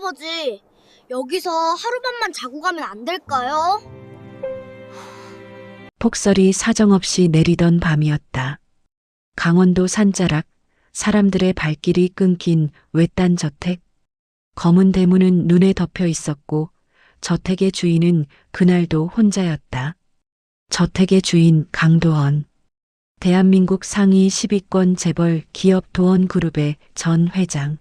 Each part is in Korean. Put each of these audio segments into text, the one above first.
할아버지, 여기서 하루만만 자고 가면 안 될까요? 폭설이 사정없이 내리던 밤이었다. 강원도 산자락, 사람들의 발길이 끊긴 외딴 저택. 검은 대문은 눈에 덮여 있었고 저택의 주인은 그날도 혼자였다. 저택의 주인 강도원. 대한민국 상위 10위권 재벌 기업 도원그룹의 전 회장.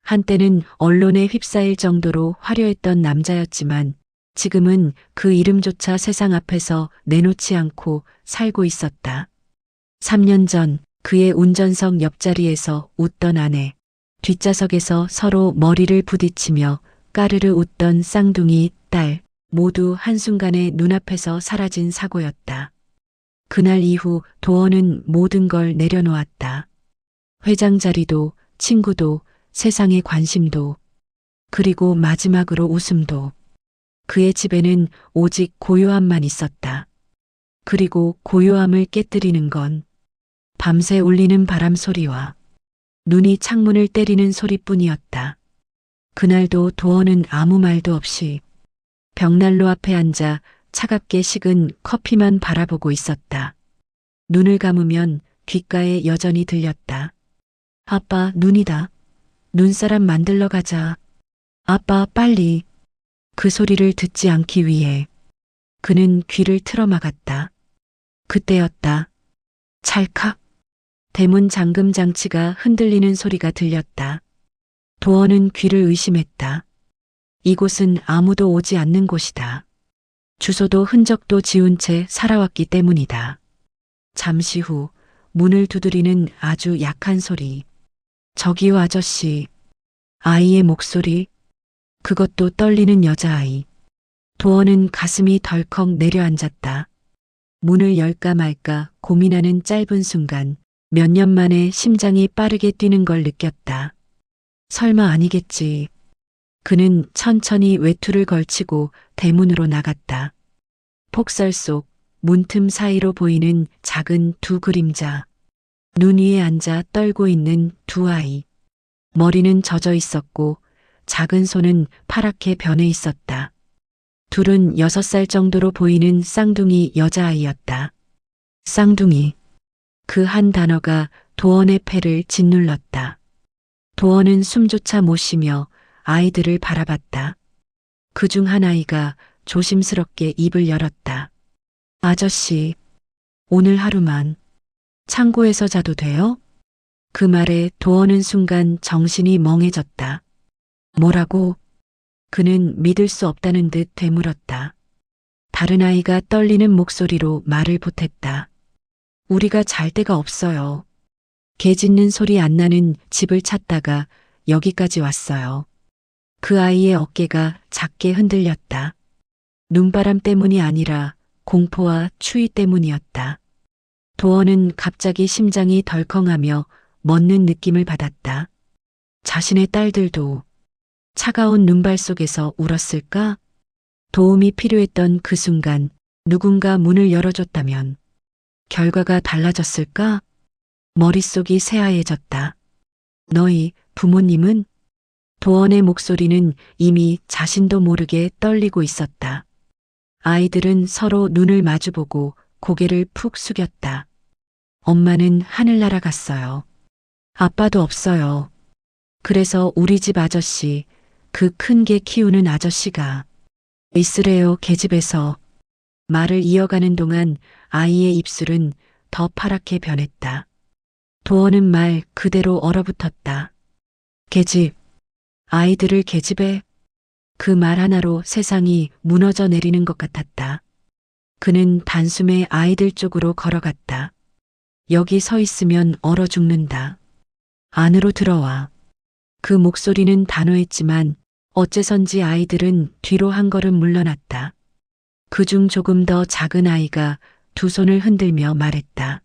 한때는 언론에 휩싸일 정도로 화려했던 남자였지만 지금은 그 이름조차 세상 앞에서 내놓지 않고 살고 있었다. 3년 전 그의 운전석 옆자리에서 웃던 아내, 뒷좌석에서 서로 머리를 부딪히며 까르르 웃던 쌍둥이 딸, 모두 한순간에 눈앞에서 사라진 사고였다. 그날 이후 도원은 모든 걸 내려놓았다. 회장 자리도, 친구도, 세상의 관심도, 그리고 마지막으로 웃음도. 그의 집에는 오직 고요함만 있었다. 그리고 고요함을 깨뜨리는 건 밤새 울리는 바람 소리와 눈이 창문을 때리는 소리뿐이었다. 그날도 도원은 아무 말도 없이 벽난로 앞에 앉아 차갑게 식은 커피만 바라보고 있었다. 눈을 감으면 귓가에 여전히 들렸다. 아빠, 눈이다. 눈사람 만들러 가자. 아빠, 빨리. 그 소리를 듣지 않기 위해 그는 귀를 틀어막았다. 그때였다. 찰칵. 대문 잠금 장치가 흔들리는 소리가 들렸다. 도원은 귀를 의심했다. 이곳은 아무도 오지 않는 곳이다. 주소도 흔적도 지운 채 살아왔기 때문이다. 잠시 후 문을 두드리는 아주 약한 소리. 저기요 아저씨. 아이의 목소리. 그것도 떨리는 여자아이. 도원은 가슴이 덜컥 내려앉았다. 문을 열까 말까 고민하는 짧은 순간 몇 년 만에 심장이 빠르게 뛰는 걸 느꼈다. 설마 아니겠지. 그는 천천히 외투를 걸치고 대문으로 나갔다. 폭설 속 문틈 사이로 보이는 작은 두 그림자. 눈 위에 앉아 떨고 있는 두 아이. 머리는 젖어 있었고 작은 손은 파랗게 변해 있었다. 둘은 6살 정도로 보이는 쌍둥이 여자아이였다. 쌍둥이. 그 한 단어가 도원의 폐를 짓눌렀다. 도원은 숨조차 못 쉬며 아이들을 바라봤다. 그중 한 아이가 조심스럽게 입을 열었다. 아저씨, 오늘 하루만 창고에서 자도 돼요? 그 말에 도원은 순간 정신이 멍해졌다. 뭐라고? 그는 믿을 수 없다는 듯 되물었다. 다른 아이가 떨리는 목소리로 말을 보탰다. 우리가 잘 데가 없어요. 개 짖는 소리 안 나는 집을 찾다가 여기까지 왔어요. 그 아이의 어깨가 작게 흔들렸다. 눈바람 때문이 아니라 공포와 추위 때문이었다. 도원은 갑자기 심장이 덜컹하며 멎는 느낌을 받았다. 자신의 딸들도 차가운 눈발 속에서 울었을까? 도움이 필요했던 그 순간 누군가 문을 열어줬다면 결과가 달라졌을까? 머릿속이 새하얘졌다. 너희 부모님은? 도원의 목소리는 이미 자신도 모르게 떨리고 있었다. 아이들은 서로 눈을 마주보고 고개를 푹 숙였다. 엄마는 하늘나라 갔어요. 아빠도 없어요. 그래서 우리 집 아저씨, 그 큰 개 키우는 아저씨가 있으래요, 계집에서. 말을 이어가는 동안 아이의 입술은 더 파랗게 변했다. 도원은 말 그대로 얼어붙었다. 계집. 아이들을 계집에? 그 말 하나로 세상이 무너져 내리는 것 같았다. 그는 단숨에 아이들 쪽으로 걸어갔다. 여기 서 있으면 얼어 죽는다. 안으로 들어와. 그 목소리는 단호했지만 어째선지 아이들은 뒤로 한 걸음 물러났다. 그중 조금 더 작은 아이가 두 손을 흔들며 말했다.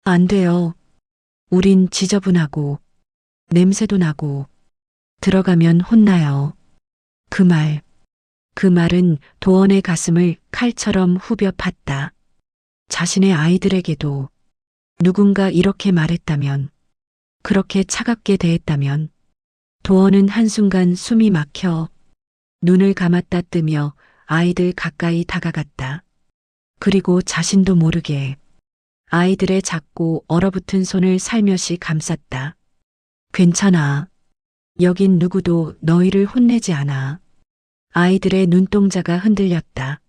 안 돼요. 우린 지저분하고 냄새도 나고 들어가면 혼나요. 그 말은 도원의 가슴을 칼처럼 후벼 팠다. 자신의 아이들에게도 누군가 이렇게 말했다면, 그렇게 차갑게 대했다면 도원은 한순간 숨이 막혀 눈을 감았다 뜨며 아이들 가까이 다가갔다. 그리고 자신도 모르게 아이들의 작고 얼어붙은 손을 살며시 감쌌다. 괜찮아. 여긴 누구도 너희를 혼내지 않아. 아이들의 눈동자가 흔들렸다.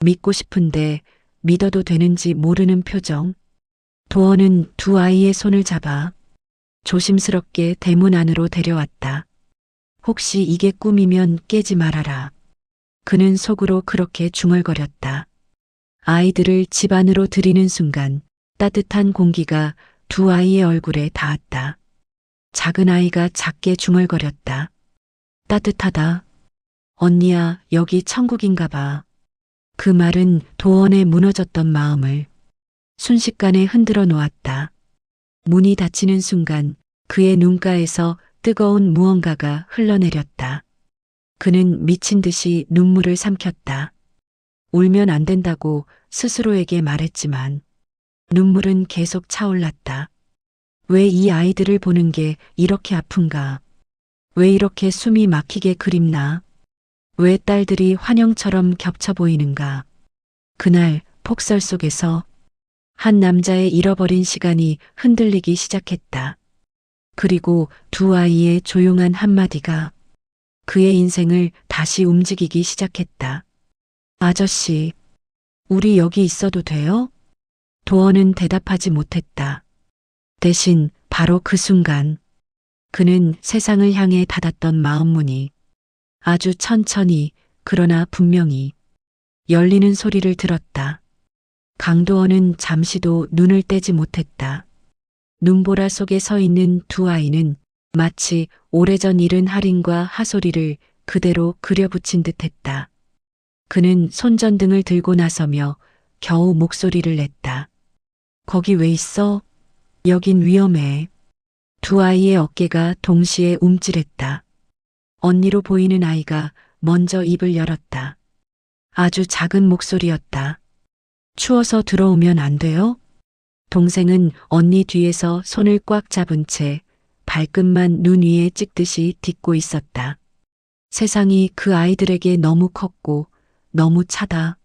믿고 싶은데 믿어도 되는지 모르는 표정. 도원은 두 아이의 손을 잡아 조심스럽게 대문 안으로 데려왔다. 혹시 이게 꿈이면 깨지 말아라. 그는 속으로 그렇게 중얼거렸다. 아이들을 집 안으로 들이는 순간 따뜻한 공기가 두 아이의 얼굴에 닿았다. 작은 아이가 작게 중얼거렸다. 따뜻하다. 언니야, 여기 천국인가 봐. 그 말은 도원의 무너졌던 마음을 순식간에 흔들어 놓았다. 문이 닫히는 순간 그의 눈가에서 뜨거운 무언가가 흘러내렸다. 그는 미친 듯이 눈물을 삼켰다. 울면 안 된다고 스스로에게 말했지만 눈물은 계속 차올랐다. 왜 이 아이들을 보는 게 이렇게 아픈가? 왜 이렇게 숨이 막히게 그립나? 왜 딸들이 환영처럼 겹쳐 보이는가? 그날 폭설 속에서 한 남자의 잃어버린 시간이 흔들리기 시작했다. 그리고 두 아이의 조용한 한마디가 그의 인생을 다시 움직이기 시작했다. 아저씨, 우리 여기 있어도 돼요? 도원은 대답하지 못했다. 대신 바로 그 순간 그는 세상을 향해 닫았던 마음문이 아주 천천히 그러나 분명히 열리는 소리를 들었다. 강도원은 잠시도 눈을 떼지 못했다. 눈보라 속에 서 있는 두 아이는 마치 오래전 잃은 할인과 하소리를 그대로 그려붙인 듯했다. 그는 손전등을 들고 나서며 겨우 목소리를 냈다. 거기 왜 있어? 여긴 위험해. 두 아이의 어깨가 동시에 움찔했다. 언니로 보이는 아이가 먼저 입을 열었다. 아주 작은 목소리였다. 추워서 들어오면 안 돼요? 동생은 언니 뒤에서 손을 꽉 잡은 채 발끝만 눈 위에 찍듯이 딛고 있었다. 세상이 그 아이들에게 너무 컸고 너무 차다.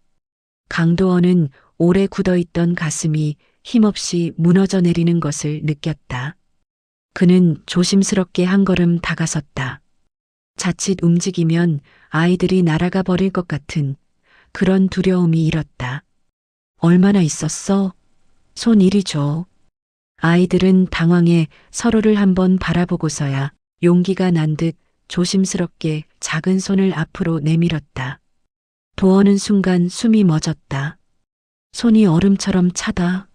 강도원은 오래 굳어있던 가슴이 힘없이 무너져 내리는 것을 느꼈다. 그는 조심스럽게 한 걸음 다가섰다. 자칫 움직이면 아이들이 날아가 버릴 것 같은 그런 두려움이 일었다. 얼마나 있었어? 손 이리 줘. 아이들은 당황해 서로를 한번 바라보고서야 용기가 난 듯 조심스럽게 작은 손을 앞으로 내밀었다. 도원은 순간 숨이 멎었다. 손이 얼음처럼 차다.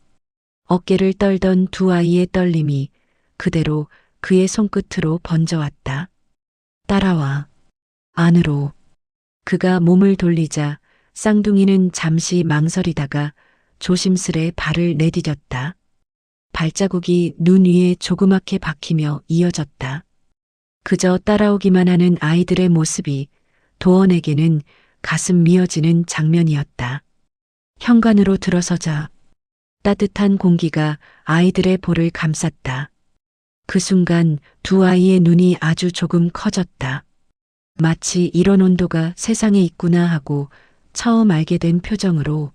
어깨를 떨던 두 아이의 떨림이 그대로 그의 손끝으로 번져왔다. 따라와. 안으로. 그가 몸을 돌리자 쌍둥이는 잠시 망설이다가 조심스레 발을 내디뎠다. 발자국이 눈 위에 조그맣게 박히며 이어졌다. 그저 따라오기만 하는 아이들의 모습이 도원에게는 가슴 미어지는 장면이었다. 현관으로 들어서자 따뜻한 공기가 아이들의 볼을 감쌌다. 그 순간 두 아이의 눈이 아주 조금 커졌다. 마치 이런 온도가 세상에 있구나 하고 처음 알게 된 표정으로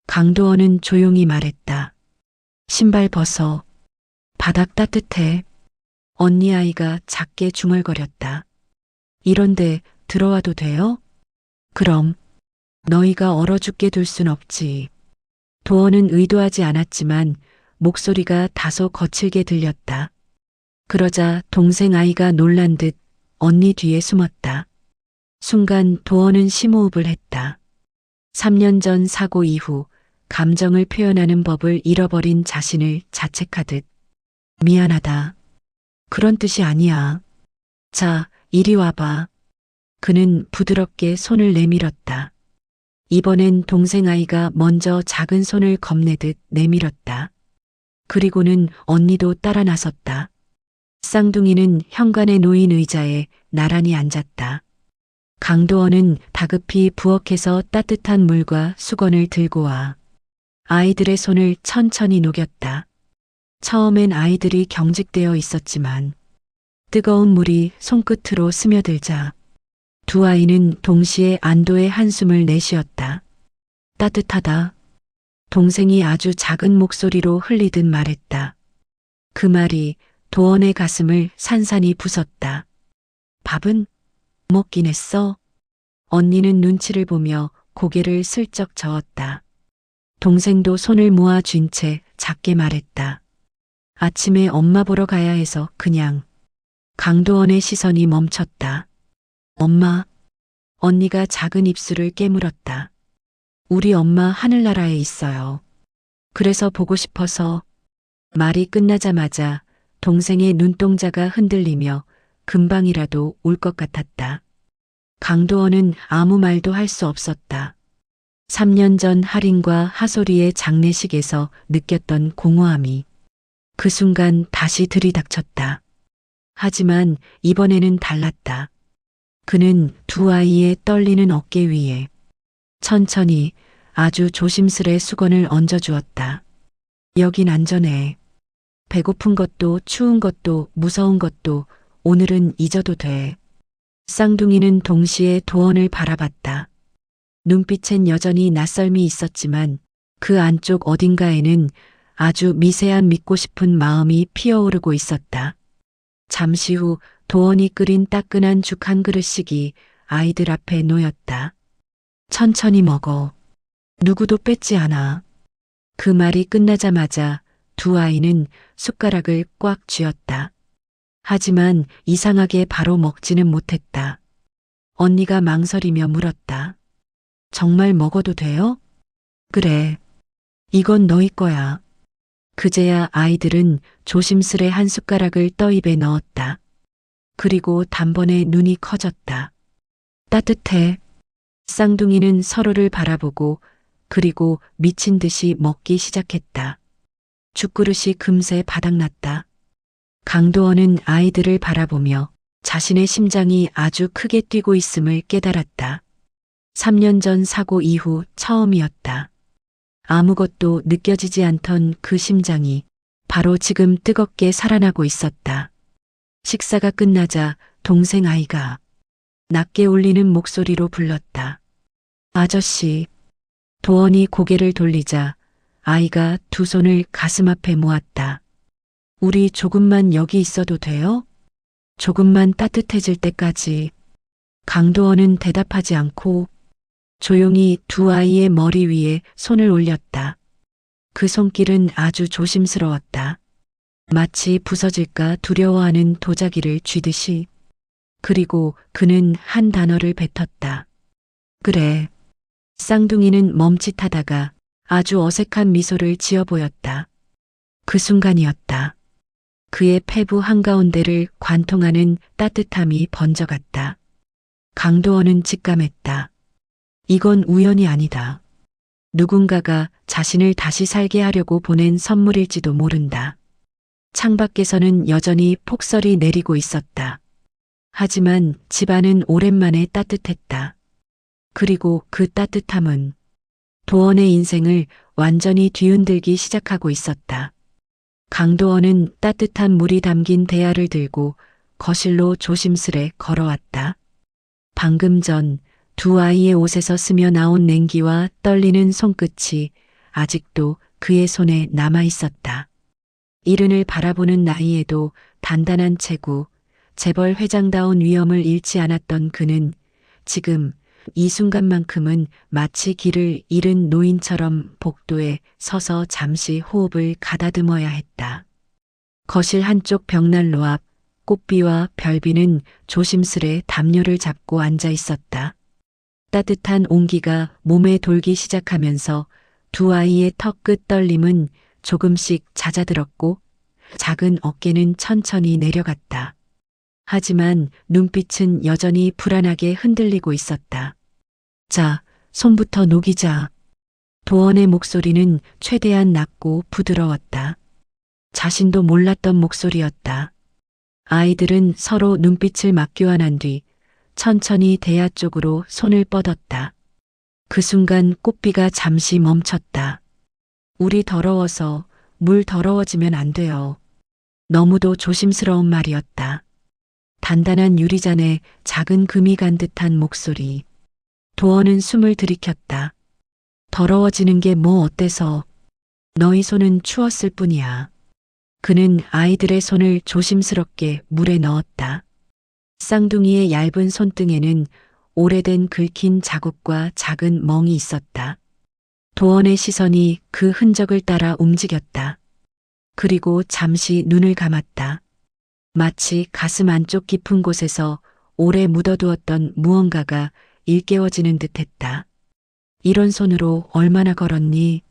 강도원은 조용히 말했다. 신발 벗어. 바닥 따뜻해. 언니 아이가 작게 중얼거렸다. 이런데 들어와도 돼요? 그럼. 너희가 얼어 죽게 둘 순 없지. 도원은 의도하지 않았지만 목소리가 다소 거칠게 들렸다. 그러자 동생 아이가 놀란 듯 언니 뒤에 숨었다. 순간 도원은 심호흡을 했다. 3년 전 사고 이후 감정을 표현하는 법을 잃어버린 자신을 자책하듯 미안하다. 그런 뜻이 아니야. 자, 이리 와봐. 그는 부드럽게 손을 내밀었다. 이번엔 동생 아이가 먼저 작은 손을 겁내듯 내밀었다. 그리고는 언니도 따라 나섰다. 쌍둥이는 현관에 놓인 의자에 나란히 앉았다. 강도원은 다급히 부엌에서 따뜻한 물과 수건을 들고 와 아이들의 손을 천천히 녹였다. 처음엔 아이들이 경직되어 있었지만 뜨거운 물이 손끝으로 스며들자 두 아이는 동시에 안도의 한숨을 내쉬었다. 따뜻하다. 동생이 아주 작은 목소리로 흘리듯 말했다. 그 말이 도원의 가슴을 산산이 부쉈다. 밥은 먹긴 했어? 언니는 눈치를 보며 고개를 슬쩍 저었다. 동생도 손을 모아 쥔 채 작게 말했다. 아침에 엄마 보러 가야 해서 그냥. 강도원의 시선이 멈췄다. 엄마. 언니가 작은 입술을 깨물었다. 우리 엄마 하늘나라에 있어요. 그래서 보고 싶어서. 말이 끝나자마자 동생의 눈동자가 흔들리며 금방이라도 울 것 같았다. 강도원은 아무 말도 할 수 없었다. 3년 전 할인과 하소리의 장례식에서 느꼈던 공허함이 그 순간 다시 들이닥쳤다. 하지만 이번에는 달랐다. 그는 두 아이의 떨리는 어깨 위에 천천히 아주 조심스레 수건을 얹어주었다. 여긴 안전해. 배고픈 것도 추운 것도 무서운 것도 오늘은 잊어도 돼. 쌍둥이는 동시에 도원을 바라봤다. 눈빛엔 여전히 낯설미 있었지만 그 안쪽 어딘가에는 아주 미세한 믿고 싶은 마음이 피어오르고 있었다. 잠시 후 도원이 끓인 따끈한 죽 한 그릇씩이 아이들 앞에 놓였다. 천천히 먹어. 누구도 뺏지 않아. 그 말이 끝나자마자 두 아이는 숟가락을 꽉 쥐었다. 하지만 이상하게 바로 먹지는 못했다. 언니가 망설이며 물었다. 정말 먹어도 돼요? 그래. 이건 너희 거야. 그제야 아이들은 조심스레 한 숟가락을 떠입에 넣었다. 그리고 단번에 눈이 커졌다. 따뜻해. 쌍둥이는 서로를 바라보고 그리고 미친 듯이 먹기 시작했다. 죽그릇이 금세 바닥났다. 강도원은 아이들을 바라보며 자신의 심장이 아주 크게 뛰고 있음을 깨달았다. 3년 전 사고 이후 처음이었다. 아무것도 느껴지지 않던 그 심장이 바로 지금 뜨겁게 살아나고 있었다. 식사가 끝나자 동생 아이가 낮게 울리는 목소리로 불렀다. 아저씨. 도원이 고개를 돌리자 아이가 두 손을 가슴 앞에 모았다. 우리 조금만 여기 있어도 돼요? 조금만 따뜻해질 때까지. 강도원은 대답하지 않고 조용히 두 아이의 머리 위에 손을 올렸다. 그 손길은 아주 조심스러웠다. 마치 부서질까 두려워하는 도자기를 쥐듯이. 그리고 그는 한 단어를 뱉었다. 그래. 쌍둥이는 멈칫하다가 아주 어색한 미소를 지어 보였다. 그 순간이었다. 그의 폐부 한가운데를 관통하는 따뜻함이 번져갔다. 강도원은 직감했다. 이건 우연이 아니다. 누군가가 자신을 다시 살게 하려고 보낸 선물일지도 모른다. 창밖에서는 여전히 폭설이 내리고 있었다. 하지만 집안은 오랜만에 따뜻했다. 그리고 그 따뜻함은 도원의 인생을 완전히 뒤흔들기 시작하고 있었다. 강도원은 따뜻한 물이 담긴 대야를 들고 거실로 조심스레 걸어왔다. 방금 전 두 아이의 옷에서 스며 나온 냉기와 떨리는 손끝이 아직도 그의 손에 남아 있었다. 이른을 바라보는 나이에도 단단한 체구, 재벌 회장다운 위엄을 잃지 않았던 그는 지금 이 순간만큼은 마치 길을 잃은 노인처럼 복도에 서서 잠시 호흡을 가다듬어야 했다. 거실 한쪽 벽난로 앞 꽃비와 별비는 조심스레 담요를 잡고 앉아 있었다. 따뜻한 온기가 몸에 돌기 시작하면서 두 아이의 턱끝 떨림은 조금씩 잦아들었고 작은 어깨는 천천히 내려갔다. 하지만 눈빛은 여전히 불안하게 흔들리고 있었다. 자, 손부터 녹이자. 도원의 목소리는 최대한 낮고 부드러웠다. 자신도 몰랐던 목소리였다. 아이들은 서로 눈빛을 맞교환한 뒤 천천히 대야 쪽으로 손을 뻗었다. 그 순간 꽃비가 잠시 멈췄다. 우리 더러워서 물 더러워지면 안 돼요. 너무도 조심스러운 말이었다. 단단한 유리잔에 작은 금이 간 듯한 목소리. 도원은 숨을 들이켰다. 더러워지는 게 뭐 어때서? 너희 손은 추웠을 뿐이야. 그는 아이들의 손을 조심스럽게 물에 넣었다. 쌍둥이의 얇은 손등에는 오래된 긁힌 자국과 작은 멍이 있었다. 도원의 시선이 그 흔적을 따라 움직였다. 그리고 잠시 눈을 감았다. 마치 가슴 안쪽 깊은 곳에서 오래 묻어두었던 무언가가 일깨워지는 듯했다. 이런 손으로 얼마나 걸었니?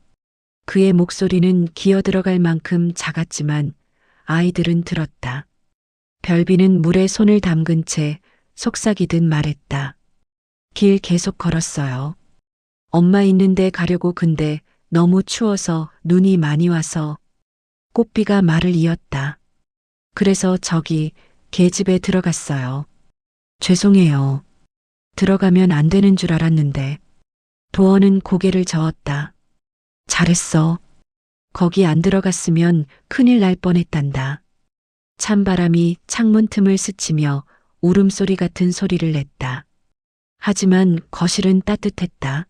그의 목소리는 기어들어갈 만큼 작았지만 아이들은 들었다. 별비는 물에 손을 담근 채 속삭이듯 말했다. 길 계속 걸었어요. 엄마 있는데 가려고 근데 너무 추워서 눈이 많이 와서. 꽃비가 말을 이었다. 그래서 저기 계집에 들어갔어요. 죄송해요. 들어가면 안 되는 줄 알았는데. 도원은 고개를 저었다. 잘했어. 거기 안 들어갔으면 큰일 날 뻔했단다. 찬바람이 창문 틈을 스치며 울음소리 같은 소리를 냈다. 하지만 거실은 따뜻했다.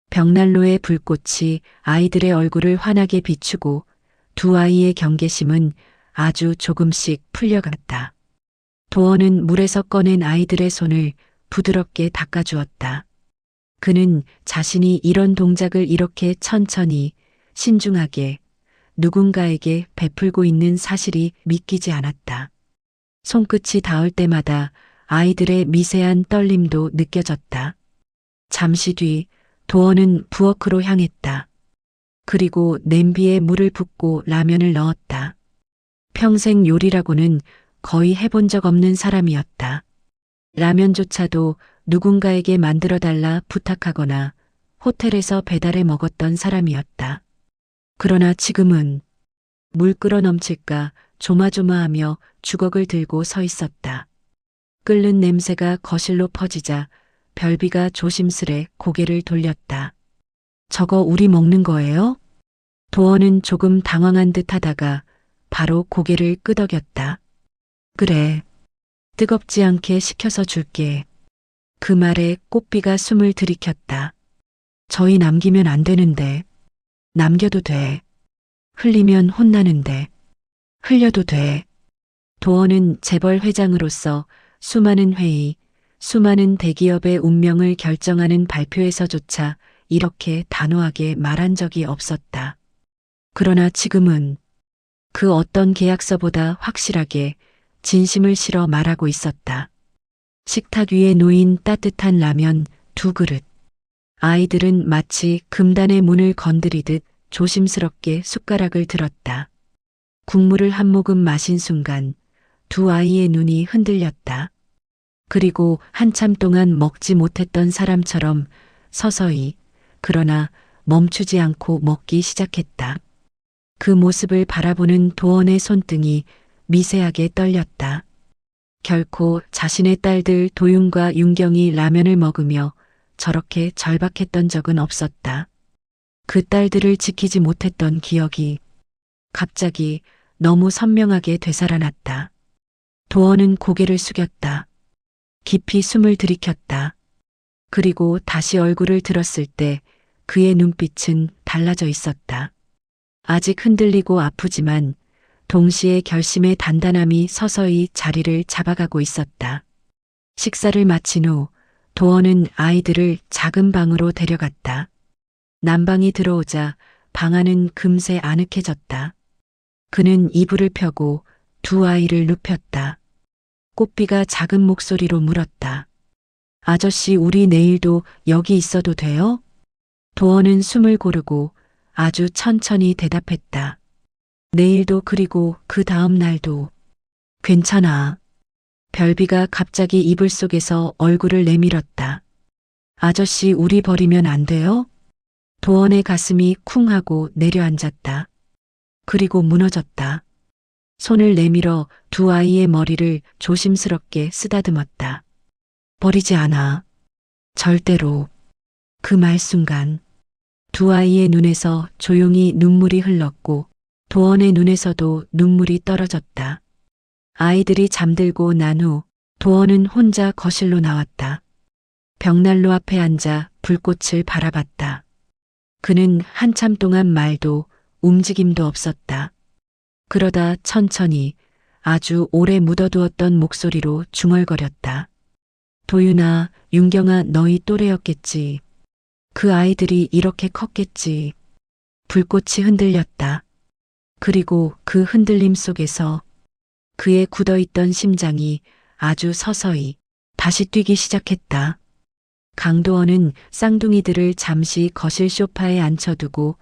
벽난로의 불꽃이 아이들의 얼굴을 환하게 비추고 두 아이의 경계심은 아주 조금씩 풀려갔다. 도원은 물에서 꺼낸 아이들의 손을 부드럽게 닦아주었다. 그는 자신이 이런 동작을 이렇게 천천히, 신중하게 누군가에게 베풀고 있는 사실이 믿기지 않았다. 손끝이 닿을 때마다 아이들의 미세한 떨림도 느껴졌다. 잠시 뒤 도원은 부엌으로 향했다. 그리고 냄비에 물을 붓고 라면을 넣었다. 평생 요리라고는 거의 해본 적 없는 사람이었다. 라면조차도 누군가에게 만들어달라 부탁하거나 호텔에서 배달해 먹었던 사람이었다. 그러나 지금은 물 끓어 넘칠까 조마조마하며 주걱을 들고 서 있었다. 끓는 냄새가 거실로 퍼지자 별비가 조심스레 고개를 돌렸다. 저거 우리 먹는 거예요? 도원은 조금 당황한 듯 하다가 바로 고개를 끄덕였다. 그래. 뜨겁지 않게 식혀서 줄게. 그 말에 꽃비가 숨을 들이켰다. 저희 남기면 안 되는데. 남겨도 돼. 흘리면 혼나는데. 흘려도 돼. 도원은 재벌 회장으로서 수많은 회의, 수많은 대기업의 운명을 결정하는 발표에서조차 이렇게 단호하게 말한 적이 없었다. 그러나 지금은 그 어떤 계약서보다 확실하게 진심을 실어 말하고 있었다. 식탁 위에 놓인 따뜻한 라면 2그릇. 아이들은 마치 금단의 문을 건드리듯 조심스럽게 숟가락을 들었다. 국물을 한 모금 마신 순간 두 아이의 눈이 흔들렸다. 그리고 한참 동안 먹지 못했던 사람처럼 서서히 그러나 멈추지 않고 먹기 시작했다. 그 모습을 바라보는 도원의 손등이 미세하게 떨렸다. 결코 자신의 딸들 도윤과 윤경이 라면을 먹으며 저렇게 절박했던 적은 없었다. 그 딸들을 지키지 못했던 기억이 갑자기 너무 선명하게 되살아났다. 도원은 고개를 숙였다. 깊이 숨을 들이켰다. 그리고 다시 얼굴을 들었을 때 그의 눈빛은 달라져 있었다. 아직 흔들리고 아프지만 동시에 결심의 단단함이 서서히 자리를 잡아가고 있었다. 식사를 마친 후 도원은 아이들을 작은 방으로 데려갔다. 난방이 들어오자 방 안은 금세 아늑해졌다. 그는 이불을 펴고 두 아이를 눕혔다. 꽃비가 작은 목소리로 물었다. 아저씨, 우리 내일도 여기 있어도 돼요? 도원은 숨을 고르고 아주 천천히 대답했다. 내일도 그리고 그 다음 날도. 괜찮아. 별비가 갑자기 이불 속에서 얼굴을 내밀었다. 아저씨, 우리 버리면 안 돼요? 도원의 가슴이 쿵 하고 내려앉았다. 그리고 무너졌다. 손을 내밀어 두 아이의 머리를 조심스럽게 쓰다듬었다. 버리지 않아. 절대로. 그 말 순간 두 아이의 눈에서 조용히 눈물이 흘렀고 도원의 눈에서도 눈물이 떨어졌다. 아이들이 잠들고 난 후 도원은 혼자 거실로 나왔다. 벽난로 앞에 앉아 불꽃을 바라봤다. 그는 한참 동안 말도 움직임도 없었다. 그러다 천천히 아주 오래 묻어두었던 목소리로 중얼거렸다. 도윤아, 윤경아, 너희 또래였겠지. 그 아이들이 이렇게 컸겠지. 불꽃이 흔들렸다. 그리고 그 흔들림 속에서 그의 굳어있던 심장이 아주 서서히 다시 뛰기 시작했다. 강도원은 쌍둥이들을 잠시 거실 소파에 앉혀두고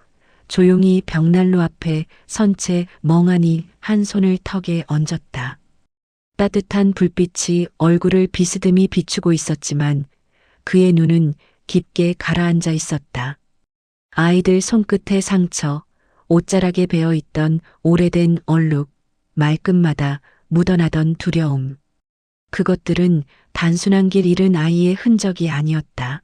조용히 벽난로 앞에 선 채 멍하니 한 손을 턱에 얹었다. 따뜻한 불빛이 얼굴을 비스듬히 비추고 있었지만 그의 눈은 깊게 가라앉아 있었다. 아이들 손끝의 상처, 옷자락에 베어있던 오래된 얼룩, 말끝마다 묻어나던 두려움. 그것들은 단순한 길 잃은 아이의 흔적이 아니었다.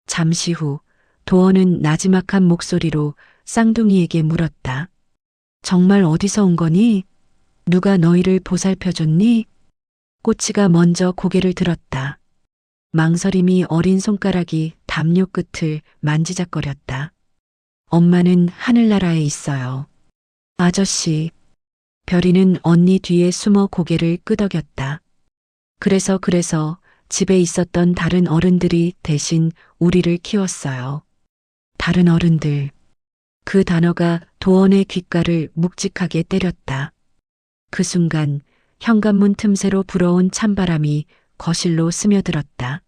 잠시 후 도원은 나지막한 목소리로 쌍둥이에게 물었다. 정말 어디서 온 거니? 누가 너희를 보살펴줬니? 꼬치가 먼저 고개를 들었다. 망설임이 어린 손가락이 담요 끝을 만지작거렸다. 엄마는 하늘나라에 있어요. 아저씨. 별이는 언니 뒤에 숨어 고개를 끄덕였다. 그래서 집에 있었던 다른 어른들이 대신 우리를 키웠어요. 다른 어른들. 그 단어가 도원의 귓가를 묵직하게 때렸다. 그 순간 현관문 틈새로 불어온 찬바람이 거실로 스며들었다.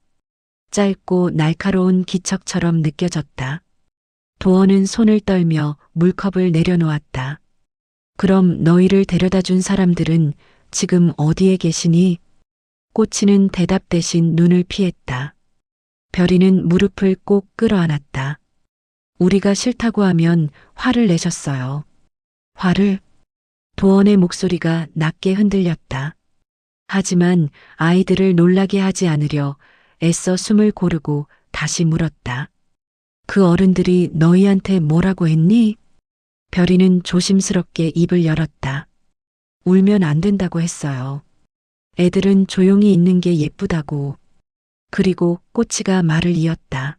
짧고 날카로운 기척처럼 느껴졌다. 도원은 손을 떨며 물컵을 내려놓았다. 그럼 너희를 데려다 준 사람들은 지금 어디에 계시니? 꼬치는 대답 대신 눈을 피했다. 별이는 무릎을 꼭 끌어안았다. 우리가 싫다고 하면 화를 내셨어요. 화를? 도원의 목소리가 낮게 흔들렸다. 하지만 아이들을 놀라게 하지 않으려 애써 숨을 고르고 다시 물었다. 그 어른들이 너희한테 뭐라고 했니? 별이는 조심스럽게 입을 열었다. 울면 안 된다고 했어요. 애들은 조용히 있는 게 예쁘다고. 그리고 꼬치가 말을 이었다.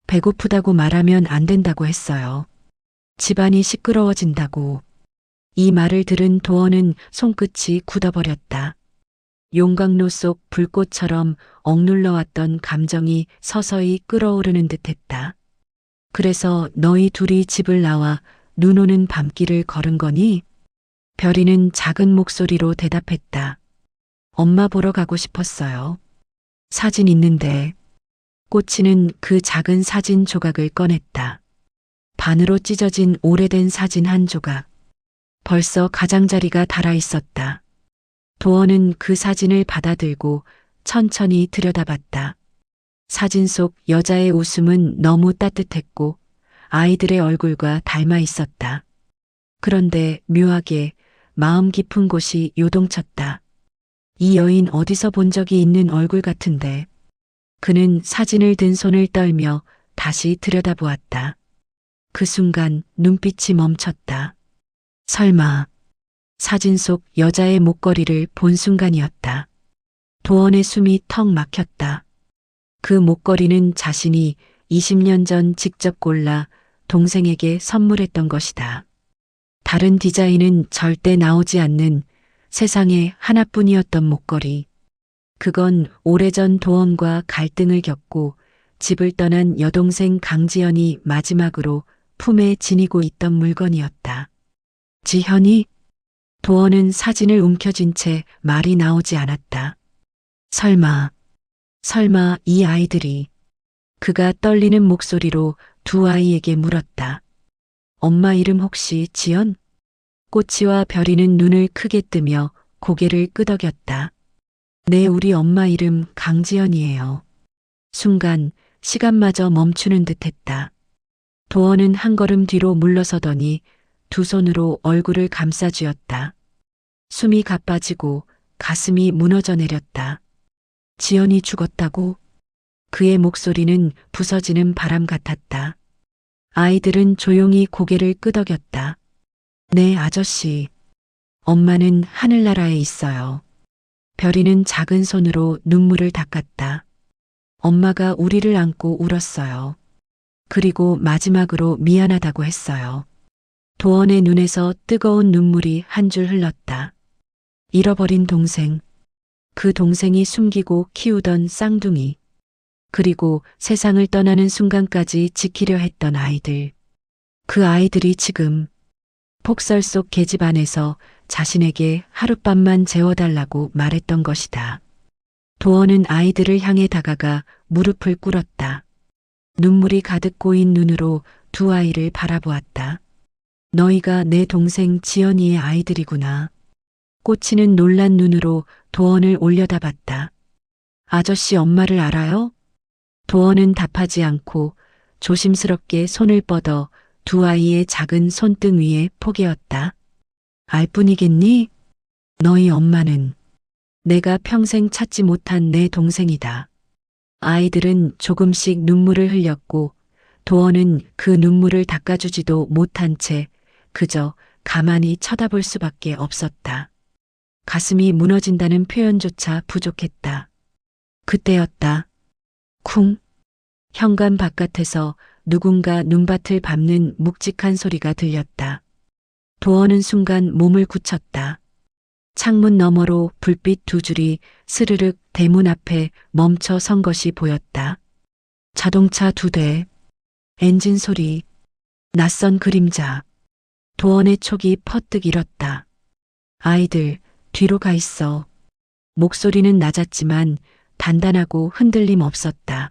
배고프다고 말하면 안 된다고 했어요. 집안이 시끄러워진다고. 이 말을 들은 도원은 손끝이 굳어버렸다. 용광로 속 불꽃처럼 억눌러왔던 감정이 서서히 끓어오르는 듯했다. 그래서 너희 둘이 집을 나와 눈 오는 밤길을 걸은 거니? 별이는 작은 목소리로 대답했다. 엄마 보러 가고 싶었어요. 사진 있는데. 꼬치는 그 작은 사진 조각을 꺼냈다. 반으로 찢어진 오래된 사진 한 조각. 벌써 가장자리가 달아 있었다. 도원은 그 사진을 받아들고 천천히 들여다봤다. 사진 속 여자의 웃음은 너무 따뜻했고 아이들의 얼굴과 닮아 있었다. 그런데 묘하게 마음 깊은 곳이 요동쳤다. 이 여인 어디서 본 적이 있는 얼굴 같은데. 그는 사진을 든 손을 떨며 다시 들여다보았다. 그 순간 눈빛이 멈췄다. 설마 사진 속 여자의 목걸이를 본 순간이었다. 도원의 숨이 턱 막혔다. 그 목걸이는 자신이 20년 전 직접 골라 동생에게 선물했던 것이다. 다른 디자인은 절대 나오지 않는 세상에 하나뿐이었던 목걸이. 그건 오래전 도원과 갈등을 겪고 집을 떠난 여동생 강지연이 마지막으로 품에 지니고 있던 물건이었다. 지현이? 도원은 사진을 움켜쥔 채 말이 나오지 않았다. 설마 이 아이들이. 그가 떨리는 목소리로 두 아이에게 물었다. 엄마 이름 혹시 지연? 꼬치와 별이는 눈을 크게 뜨며 고개를 끄덕였다. 네, 우리 엄마 이름 강지연이에요. 순간 시간마저 멈추는 듯했다. 도원은 한 걸음 뒤로 물러서더니 두 손으로 얼굴을 감싸쥐었다. 숨이 가빠지고 가슴이 무너져 내렸다. 지연이 죽었다고? 그의 목소리는 부서지는 바람 같았다. 아이들은 조용히 고개를 끄덕였다. 네, 아저씨. 엄마는 하늘나라에 있어요. 별이는 작은 손으로 눈물을 닦았다. 엄마가 우리를 안고 울었어요. 그리고 마지막으로 미안하다고 했어요. 도원의 눈에서 뜨거운 눈물이 한 줄 흘렀다. 잃어버린 동생, 그 동생이 숨기고 키우던 쌍둥이, 그리고 세상을 떠나는 순간까지 지키려 했던 아이들. 그 아이들이 지금 폭설 속 계집 안에서 자신에게 하룻밤만 재워달라고 말했던 것이다. 도원은 아이들을 향해 다가가 무릎을 꿇었다. 눈물이 가득 고인 눈으로 두 아이를 바라보았다. 너희가 내 동생 지연이의 아이들이구나. 꽂히는 놀란 눈으로 도원을 올려다봤다. 아저씨 엄마를 알아요? 도원은 답하지 않고 조심스럽게 손을 뻗어 두 아이의 작은 손등 위에 포개었다. 알 뿐이겠니? 너희 엄마는 내가 평생 찾지 못한 내 동생이다. 아이들은 조금씩 눈물을 흘렸고 도원은 그 눈물을 닦아주지도 못한 채 그저 가만히 쳐다볼 수밖에 없었다. 가슴이 무너진다는 표현조차 부족했다. 그때였다. 쿵. 현관 바깥에서 누군가 눈밭을 밟는 묵직한 소리가 들렸다. 도원은 순간 몸을 굳혔다. 창문 너머로 불빛 두 줄이 스르륵 대문 앞에 멈춰 선 것이 보였다. 자동차 두 대, 엔진 소리, 낯선 그림자. 도원의 촉이 퍼뜩 일었다. 아이들, 뒤로 가 있어. 목소리는 낮았지만 단단하고 흔들림 없었다.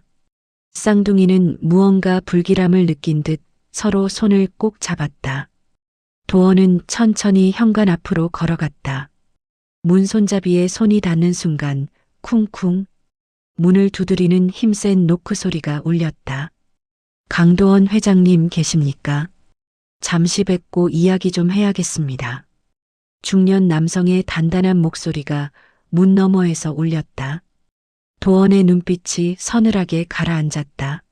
쌍둥이는 무언가 불길함을 느낀 듯 서로 손을 꼭 잡았다. 도원은 천천히 현관 앞으로 걸어갔다. 문 손잡이에 손이 닿는 순간 쿵쿵 문을 두드리는 힘센 노크 소리가 울렸다. 강도원 회장님 계십니까? 잠시 뵙고 이야기 좀 해야겠습니다. 중년 남성의 단단한 목소리가 문 너머에서 울렸다. 도원의 눈빛이 서늘하게 가라앉았다.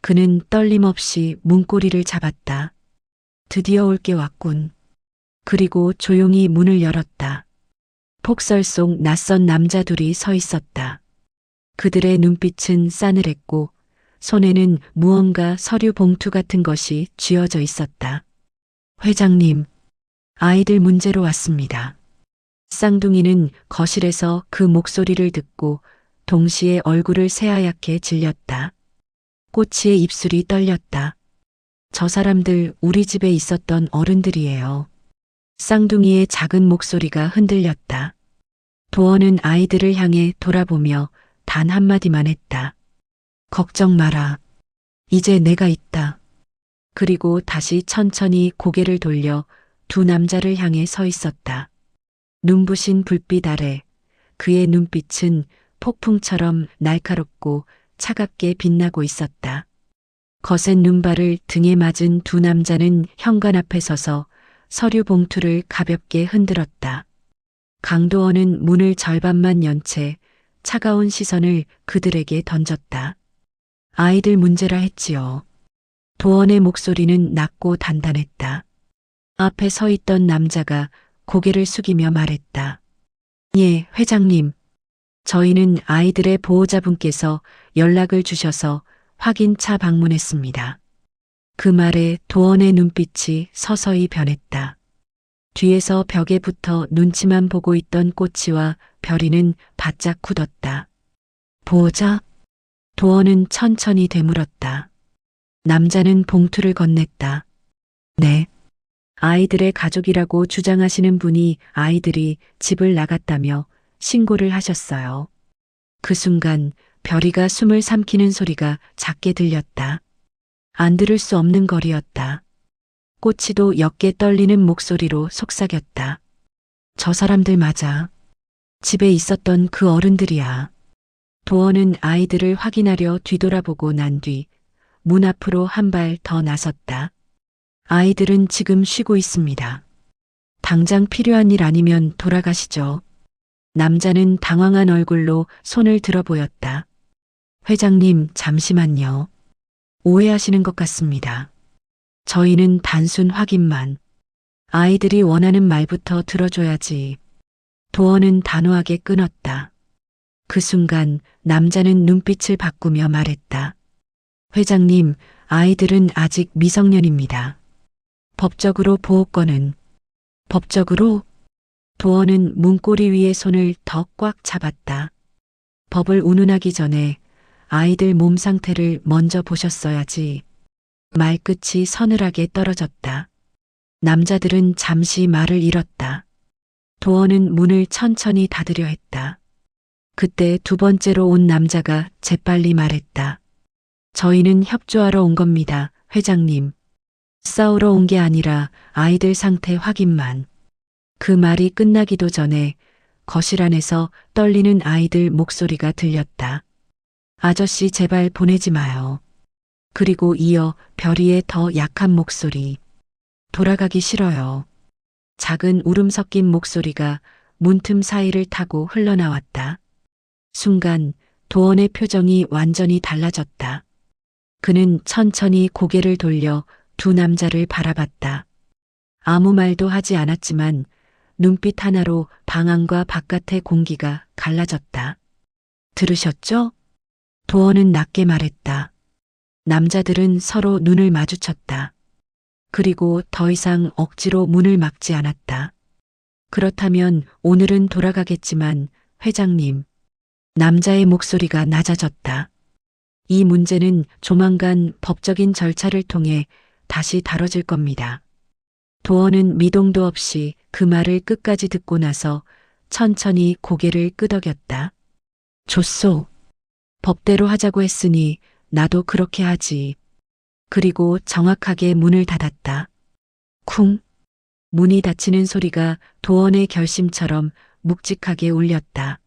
그는 떨림 없이 문고리를 잡았다. 드디어 올 게 왔군. 그리고 조용히 문을 열었다. 폭설 속 낯선 남자 둘이 서 있었다. 그들의 눈빛은 싸늘했고 손에는 무언가 서류 봉투 같은 것이 쥐어져 있었다. 회장님, 아이들 문제로 왔습니다. 쌍둥이는 거실에서 그 목소리를 듣고 동시에 얼굴을 새하얗게 질렸다. 꼬치의 입술이 떨렸다. 저 사람들 우리 집에 있었던 어른들이에요. 쌍둥이의 작은 목소리가 흔들렸다. 도원은 아이들을 향해 돌아보며 단 한마디만 했다. 걱정 마라. 이제 내가 있다. 그리고 다시 천천히 고개를 돌려 두 남자를 향해 서 있었다. 눈부신 불빛 아래 그의 눈빛은 폭풍처럼 날카롭고 차갑게 빛나고 있었다. 거센 눈발을 등에 맞은 두 남자는 현관 앞에 서서 서류 봉투를 가볍게 흔들었다. 강도원은 문을 절반만 연 채 차가운 시선을 그들에게 던졌다. 아이들 문제라 했지요. 도원의 목소리는 낮고 단단했다. 앞에 서 있던 남자가 고개를 숙이며 말했다. 예, 회장님. 저희는 아이들의 보호자분께서 연락을 주셔서 확인차 방문했습니다. 그 말에 도원의 눈빛이 서서히 변했다. 뒤에서 벽에 붙어 눈치만 보고 있던 꼬치와 별이는 바짝 굳었다. 보호자? 도원은 천천히 되물었다. 남자는 봉투를 건넸다. 네. 아이들의 가족이라고 주장하시는 분이 아이들이 집을 나갔다며 신고를 하셨어요. 그 순간 별이가 숨을 삼키는 소리가 작게 들렸다. 안 들을 수 없는 거리였다. 꼬치도 옅게 떨리는 목소리로 속삭였다. 저 사람들 맞아. 집에 있었던 그 어른들이야. 도원은 아이들을 확인하려 뒤돌아보고 난 뒤 문 앞으로 한 발 더 나섰다. 아이들은 지금 쉬고 있습니다. 당장 필요한 일 아니면 돌아가시죠. 남자는 당황한 얼굴로 손을 들어 보였다. 회장님, 잠시만요. 오해하시는 것 같습니다. 저희는 단순 확인만. 아이들이 원하는 말부터 들어줘야지. 도원은 단호하게 끊었다. 그 순간 남자는 눈빛을 바꾸며 말했다. 회장님, 아이들은 아직 미성년입니다. 법적으로 보호권은 법적으로? 도원은 문고리 위에 손을 더 꽉 잡았다. 법을 운운하기 전에 아이들 몸 상태를 먼저 보셨어야지. 말끝이 서늘하게 떨어졌다. 남자들은 잠시 말을 잃었다. 도원은 문을 천천히 닫으려 했다. 그때 두 번째로 온 남자가 재빨리 말했다. 저희는 협조하러 온 겁니다, 회장님. 싸우러 온 게 아니라 아이들 상태 확인만. 그 말이 끝나기도 전에 거실 안에서 떨리는 아이들 목소리가 들렸다. 아저씨 제발 보내지 마요. 그리고 이어 별이의 더 약한 목소리. 돌아가기 싫어요. 작은 울음 섞인 목소리가 문틈 사이를 타고 흘러나왔다. 순간 도원의 표정이 완전히 달라졌다. 그는 천천히 고개를 돌려 두 남자를 바라봤다. 아무 말도 하지 않았지만 눈빛 하나로 방 안과 바깥의 공기가 갈라졌다. 들으셨죠? 도원은 낮게 말했다. 남자들은 서로 눈을 마주쳤다. 그리고 더 이상 억지로 문을 막지 않았다. 그렇다면 오늘은 돌아가겠지만 회장님. 남자의 목소리가 낮아졌다. 이 문제는 조만간 법적인 절차를 통해 다시 다뤄질 겁니다. 도원은 미동도 없이 그 말을 끝까지 듣고 나서 천천히 고개를 끄덕였다. 좋소. 법대로 하자고 했으니 나도 그렇게 하지. 그리고 정확하게 문을 닫았다. 쿵. 문이 닫히는 소리가 도원의 결심처럼 묵직하게 울렸다.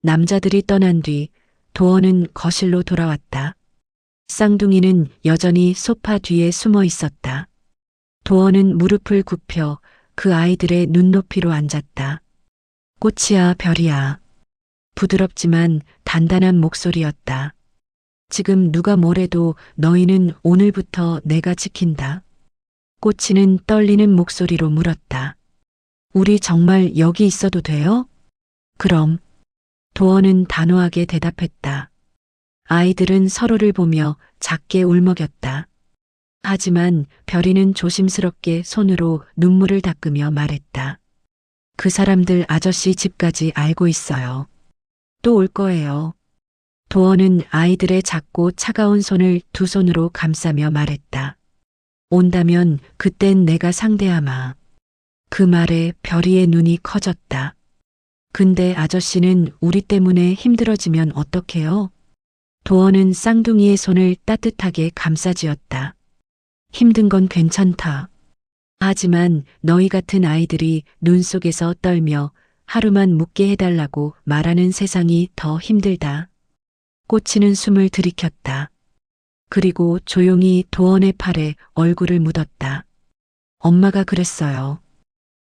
남자들이 떠난 뒤 도원은 거실로 돌아왔다. 쌍둥이는 여전히 소파 뒤에 숨어 있었다. 도원은 무릎을 굽혀 그 아이들의 눈높이로 앉았다. 꽃이야, 별이야. 부드럽지만 단단한 목소리였다. 지금 누가 뭐래도 너희는 오늘부터 내가 지킨다. 꽃이는 떨리는 목소리로 물었다. 우리 정말 여기 있어도 돼요? 그럼. 도원은 단호하게 대답했다. 아이들은 서로를 보며 작게 울먹였다. 하지만 별이는 조심스럽게 손으로 눈물을 닦으며 말했다. 그 사람들 아저씨 집까지 알고 있어요. 또 올 거예요. 도원은 아이들의 작고 차가운 손을 두 손으로 감싸며 말했다. 온다면 그땐 내가 상대하마. 그 말에 별이의 눈이 커졌다. 근데 아저씨는 우리 때문에 힘들어지면 어떡해요? 도원은 쌍둥이의 손을 따뜻하게 감싸쥐었다. 힘든 건 괜찮다. 하지만 너희 같은 아이들이 눈 속에서 떨며 하루만 묵게 해달라고 말하는 세상이 더 힘들다. 꽂히는 숨을 들이켰다. 그리고 조용히 도원의 팔에 얼굴을 묻었다. 엄마가 그랬어요.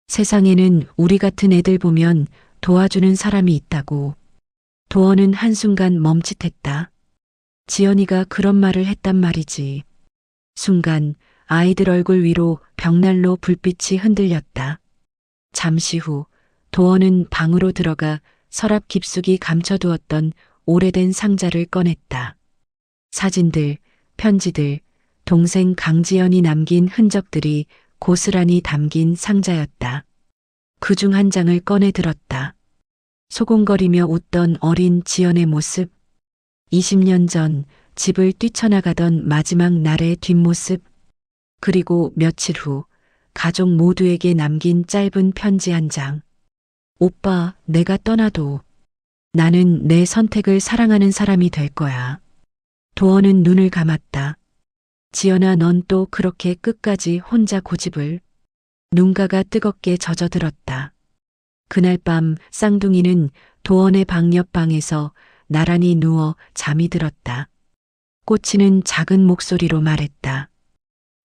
세상에는 우리 같은 애들 보면 도와주는 사람이 있다고. 도원은 한순간 멈칫했다. 지연이가 그런 말을 했단 말이지. 순간 아이들 얼굴 위로 벽난로 불빛이 흔들렸다. 잠시 후 도원은 방으로 들어가 서랍 깊숙이 감춰두었던 오래된 상자를 꺼냈다. 사진들, 편지들, 동생 강지연이 남긴 흔적들이 고스란히 담긴 상자였다. 그중 한 장을 꺼내 들었다. 소곤거리며 웃던 어린 지연의 모습, 20년 전 집을 뛰쳐나가던 마지막 날의 뒷모습, 그리고 며칠 후 가족 모두에게 남긴 짧은 편지 한 장. 오빠, 내가 떠나도 나는 내 선택을 사랑하는 사람이 될 거야. 도원은 눈을 감았다. 지연아, 넌 또 그렇게 끝까지 혼자 고집을. 눈가가 뜨겁게 젖어들었다. 그날 밤 쌍둥이는 도원의 방 옆방에서 나란히 누워 잠이 들었다. 꽂히는 작은 목소리로 말했다.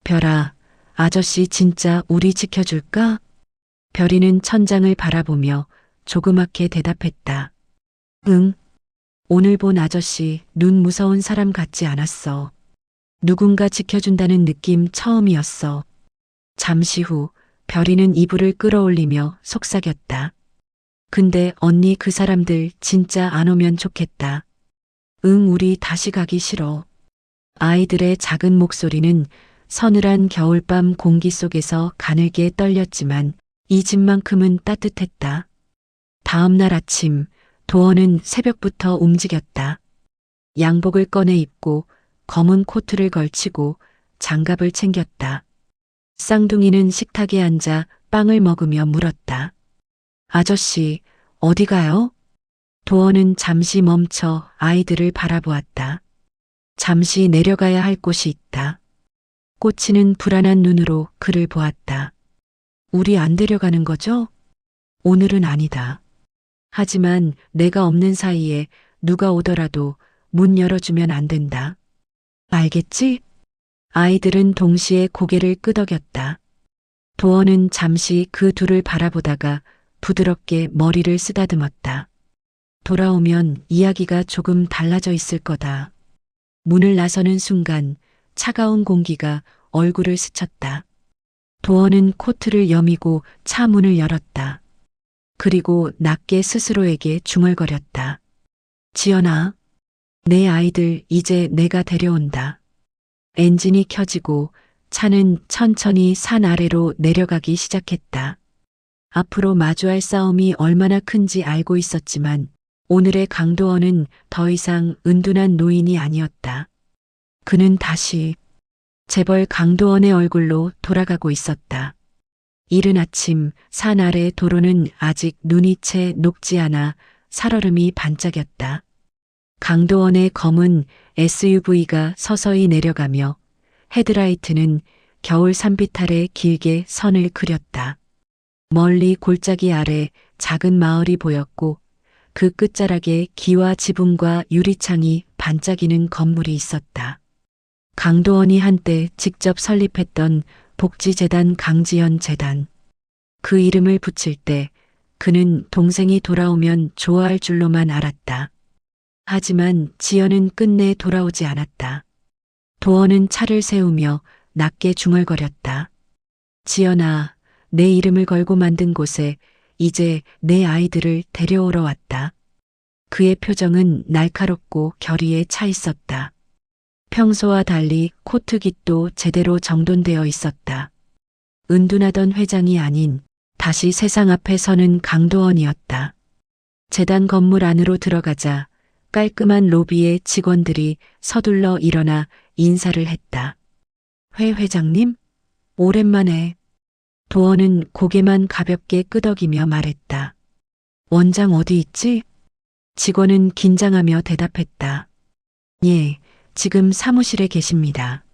별아, 아저씨 진짜 우리 지켜줄까? 별이는 천장을 바라보며 조그맣게 대답했다. 응. 오늘 본 아저씨 눈 무서운 사람 같지 않았어. 누군가 지켜준다는 느낌 처음이었어. 잠시 후 별이는 이불을 끌어올리며 속삭였다. 근데 언니 그 사람들 진짜 안 오면 좋겠다. 응, 우리 다시 가기 싫어. 아이들의 작은 목소리는 서늘한 겨울밤 공기 속에서 가늘게 떨렸지만 이 집만큼은 따뜻했다. 다음 날 아침, 도어는 새벽부터 움직였다. 양복을 꺼내 입고 검은 코트를 걸치고 장갑을 챙겼다. 쌍둥이는 식탁에 앉아 빵을 먹으며 물었다. 아저씨, 어디 가요? 도어는 잠시 멈춰 아이들을 바라보았다. 잠시 내려가야 할 곳이 있다. 꽂히는 불안한 눈으로 그를 보았다. 우리 안 데려가는 거죠? 오늘은 아니다. 하지만 내가 없는 사이에 누가 오더라도 문 열어주면 안 된다. 알겠지? 아이들은 동시에 고개를 끄덕였다. 도어는 잠시 그 둘을 바라보다가 부드럽게 머리를 쓰다듬었다. 돌아오면 이야기가 조금 달라져 있을 거다. 문을 나서는 순간 차가운 공기가 얼굴을 스쳤다. 도어는 코트를 여미고 차 문을 열었다. 그리고 낮게 스스로에게 중얼거렸다. 지연아, 내 아이들 이제 내가 데려온다. 엔진이 켜지고 차는 천천히 산 아래로 내려가기 시작했다. 앞으로 마주할 싸움이 얼마나 큰지 알고 있었지만 오늘의 강도원은 더 이상 은둔한 노인이 아니었다. 그는 다시 재벌 강도원의 얼굴로 돌아가고 있었다. 이른 아침 산 아래 도로는 아직 눈이 채 녹지 않아 살얼음이 반짝였다. 강도원의 검은 SUV가 서서히 내려가며 헤드라이트는 겨울 산빛 아래 길게 선을 그렸다. 멀리 골짜기 아래 작은 마을이 보였고 그 끝자락에 기와 지붕과 유리창이 반짝이는 건물이 있었다. 강도원이 한때 직접 설립했던 복지재단 강지연 재단. 그 이름을 붙일 때 그는 동생이 돌아오면 좋아할 줄로만 알았다. 하지만 지연은 끝내 돌아오지 않았다. 도어는 차를 세우며 낮게 중얼거렸다. 지연아, 내 이름을 걸고 만든 곳에 이제 내 아이들을 데려오러 왔다. 그의 표정은 날카롭고 결의에 차 있었다. 평소와 달리 코트깃도 제대로 정돈되어 있었다. 은둔하던 회장이 아닌 다시 세상 앞에 서는 강도원이었다. 재단 건물 안으로 들어가자 깔끔한 로비에 직원들이 서둘러 일어나 인사를 했다. 회 회장님? 오랜만에. 도어는 고개만 가볍게 끄덕이며 말했다. 원장 어디 있지? 직원은 긴장하며 대답했다. 예, 지금 사무실에 계십니다.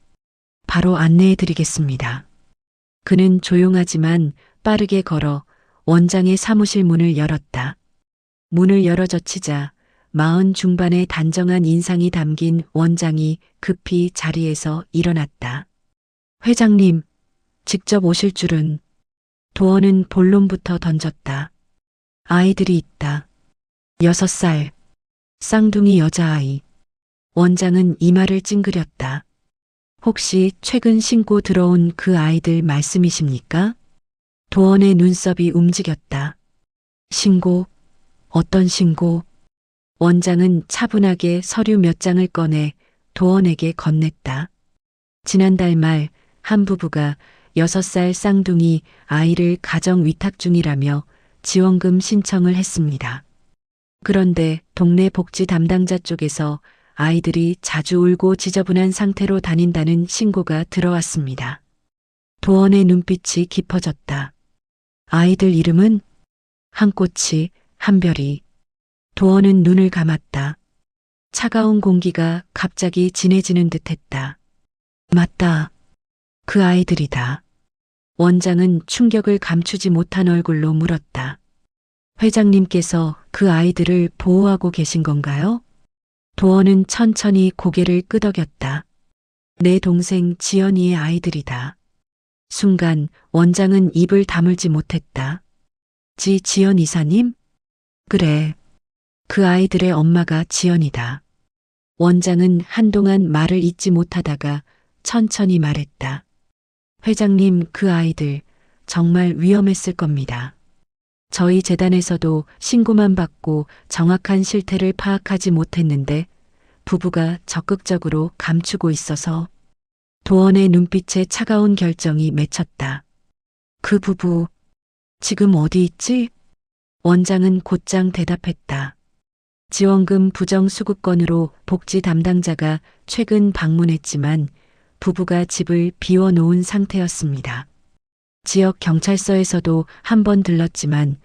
바로 안내해 드리겠습니다. 그는 조용하지만 빠르게 걸어 원장의 사무실 문을 열었다. 문을 열어 젖히자 40 중반의 단정한 인상이 담긴 원장이 급히 자리에서 일어났다. 회장님, 직접 오실 줄은. 도어는 본론부터 던졌다. 아이들이 있다. 6살. 쌍둥이 여자아이. 원장은 이마를 찡그렸다. 혹시 최근 신고 들어온 그 아이들 말씀이십니까? 도원의 눈썹이 움직였다. 신고? 어떤 신고? 원장은 차분하게 서류 몇 장을 꺼내 도원에게 건넸다. 지난달 말 한 부부가 6살 쌍둥이 아이를 가정 위탁 중이라며 지원금 신청을 했습니다. 그런데 동네 복지 담당자 쪽에서 아이들이 자주 울고 지저분한 상태로 다닌다는 신고가 들어왔습니다. 도원의 눈빛이 깊어졌다. 아이들 이름은? 한꽃이, 한별이. 도원은 눈을 감았다. 차가운 공기가 갑자기 진해지는 듯했다. 맞다. 그 아이들이다. 원장은 충격을 감추지 못한 얼굴로 물었다. 회장님께서 그 아이들을 보호하고 계신 건가요? 도원은 천천히 고개를 끄덕였다. 내 동생 지연이의 아이들이다. 순간 원장은 입을 다물지 못했다. 지연 이사님? 그래. 그 아이들의 엄마가 지연이다. 원장은 한동안 말을 잇지 못하다가 천천히 말했다. 회장님, 그 아이들 정말 위험했을 겁니다. 저희 재단에서도 신고만 받고 정확한 실태를 파악하지 못했는데 부부가 적극적으로 감추고 있어서 도원의 눈빛에 차가운 결정이 맺혔다. 그 부부, 지금 어디 있지? 원장은 곧장 대답했다. 지원금 부정 수급건으로 복지 담당자가 최근 방문했지만 부부가 집을 비워놓은 상태였습니다. 지역 경찰서에서도 한 번 들렀지만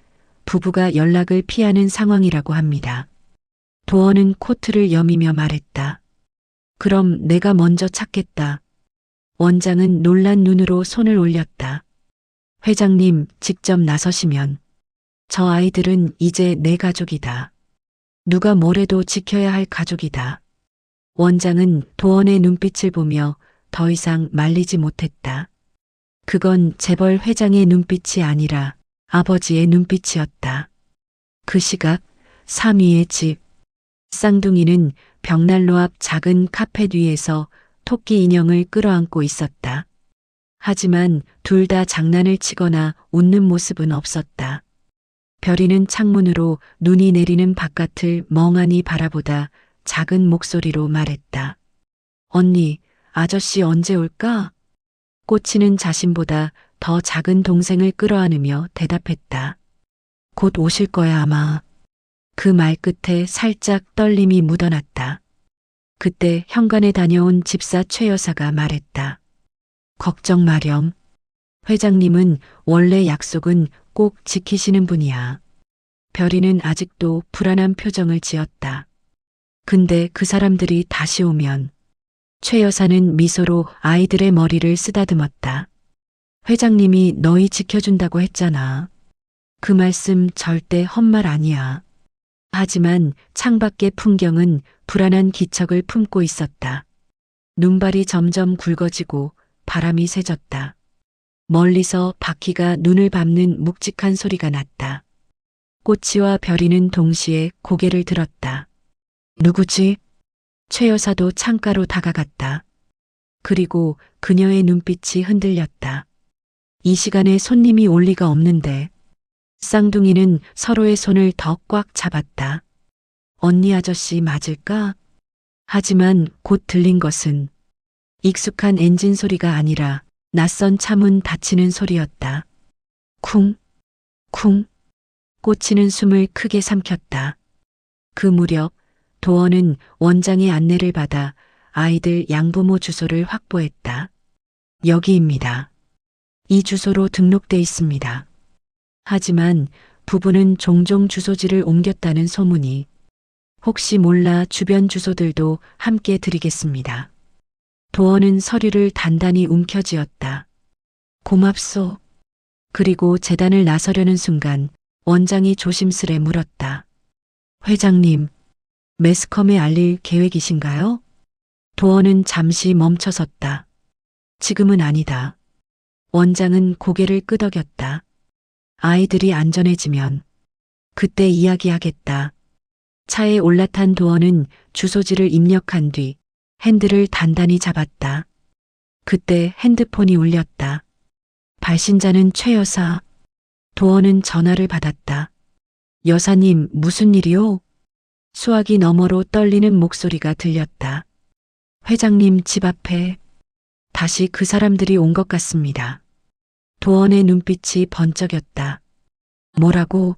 부부가 연락을 피하는 상황이라고 합니다. 도원은 코트를 여미며 말했다. 그럼 내가 먼저 찾겠다. 원장은 놀란 눈으로 손을 올렸다. 회장님 직접 나서시면 저 아이들은 이제 내 가족이다. 누가 뭐래도 지켜야 할 가족이다. 원장은 도원의 눈빛을 보며 더 이상 말리지 못했다. 그건 재벌 회장의 눈빛이 아니라 아버지의 눈빛이었다. 그 시각 삼위의 집. 쌍둥이는 벽난로 앞 작은 카펫 위에서 토끼 인형을 끌어안고 있었다. 하지만 둘 다 장난을 치거나 웃는 모습은 없었다. 별이는 창문으로 눈이 내리는 바깥을 멍하니 바라보다 작은 목소리로 말했다. 언니, 아저씨 언제 올까? 꼬치는 자신보다 더 작은 동생을 끌어안으며 대답했다. 곧 오실 거야 아마. 그 말 끝에 살짝 떨림이 묻어났다. 그때 현관에 다녀온 집사 최 여사가 말했다. 걱정 마렴. 회장님은 원래 약속은 꼭 지키시는 분이야. 별이는 아직도 불안한 표정을 지었다. 근데 그 사람들이 다시 오면 최 여사는 미소로 아이들의 머리를 쓰다듬었다. 회장님이 너희 지켜준다고 했잖아. 그 말씀 절대 헛말 아니야. 하지만 창밖의 풍경은 불안한 기척을 품고 있었다. 눈발이 점점 굵어지고 바람이 세졌다. 멀리서 바퀴가 눈을 밟는 묵직한 소리가 났다. 꼬치와 별이는 동시에 고개를 들었다. 누구지? 최 여사도 창가로 다가갔다. 그리고 그녀의 눈빛이 흔들렸다. 이 시간에 손님이 올 리가 없는데. 쌍둥이는 서로의 손을 더 꽉 잡았다. 언니 아저씨 맞을까? 하지만 곧 들린 것은 익숙한 엔진 소리가 아니라 낯선 차문 닫히는 소리였다. 쿵, 쿵. 꼬치는 숨을 크게 삼켰다. 그 무렵 도원은 원장의 안내를 받아 아이들 양부모 주소를 확보했다. 여기입니다. 이 주소로 등록돼 있습니다. 하지만 부부는 종종 주소지를 옮겼다는 소문이. 혹시 몰라 주변 주소들도 함께 드리겠습니다. 도원은 서류를 단단히 움켜쥐었다. 고맙소. 그리고 재단을 나서려는 순간 원장이 조심스레 물었다. 회장님, 매스컴에 알릴 계획이신가요? 도원은 잠시 멈춰섰다. 지금은 아니다. 원장은 고개를 끄덕였다. 아이들이 안전해지면 그때 이야기하겠다. 차에 올라탄 도원은 주소지를 입력한 뒤 핸들을 단단히 잡았다. 그때 핸드폰이 울렸다. 발신자는 최 여사. 도원은 전화를 받았다. 여사님, 무슨 일이요? 수화기 너머로 떨리는 목소리가 들렸다. 회장님 집 앞에 다시 그 사람들이 온 것 같습니다. 도원의 눈빛이 번쩍였다. 뭐라고?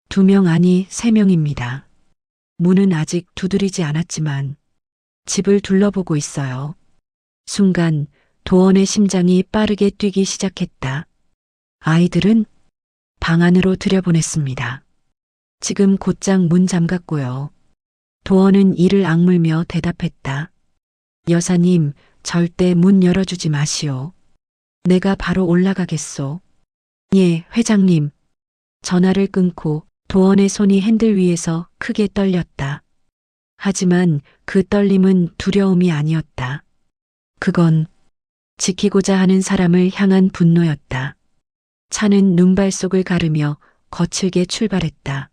2명 아니 3명입니다. 문은 아직 두드리지 않았지만 집을 둘러보고 있어요. 순간 도원의 심장이 빠르게 뛰기 시작했다. 아이들은 방 안으로 들여보냈습니다. 지금 곧장 문 잠갔고요. 도원은 이를 악물며 대답했다. 여사님, 절대 문 열어주지 마시오. 내가 바로 올라가겠소. 예, 회장님. 전화를 끊고 도원의 손이 핸들 위에서 크게 떨렸다. 하지만 그 떨림은 두려움이 아니었다. 그건 지키고자 하는 사람을 향한 분노였다. 차는 눈발 속을 가르며 거칠게 출발했다.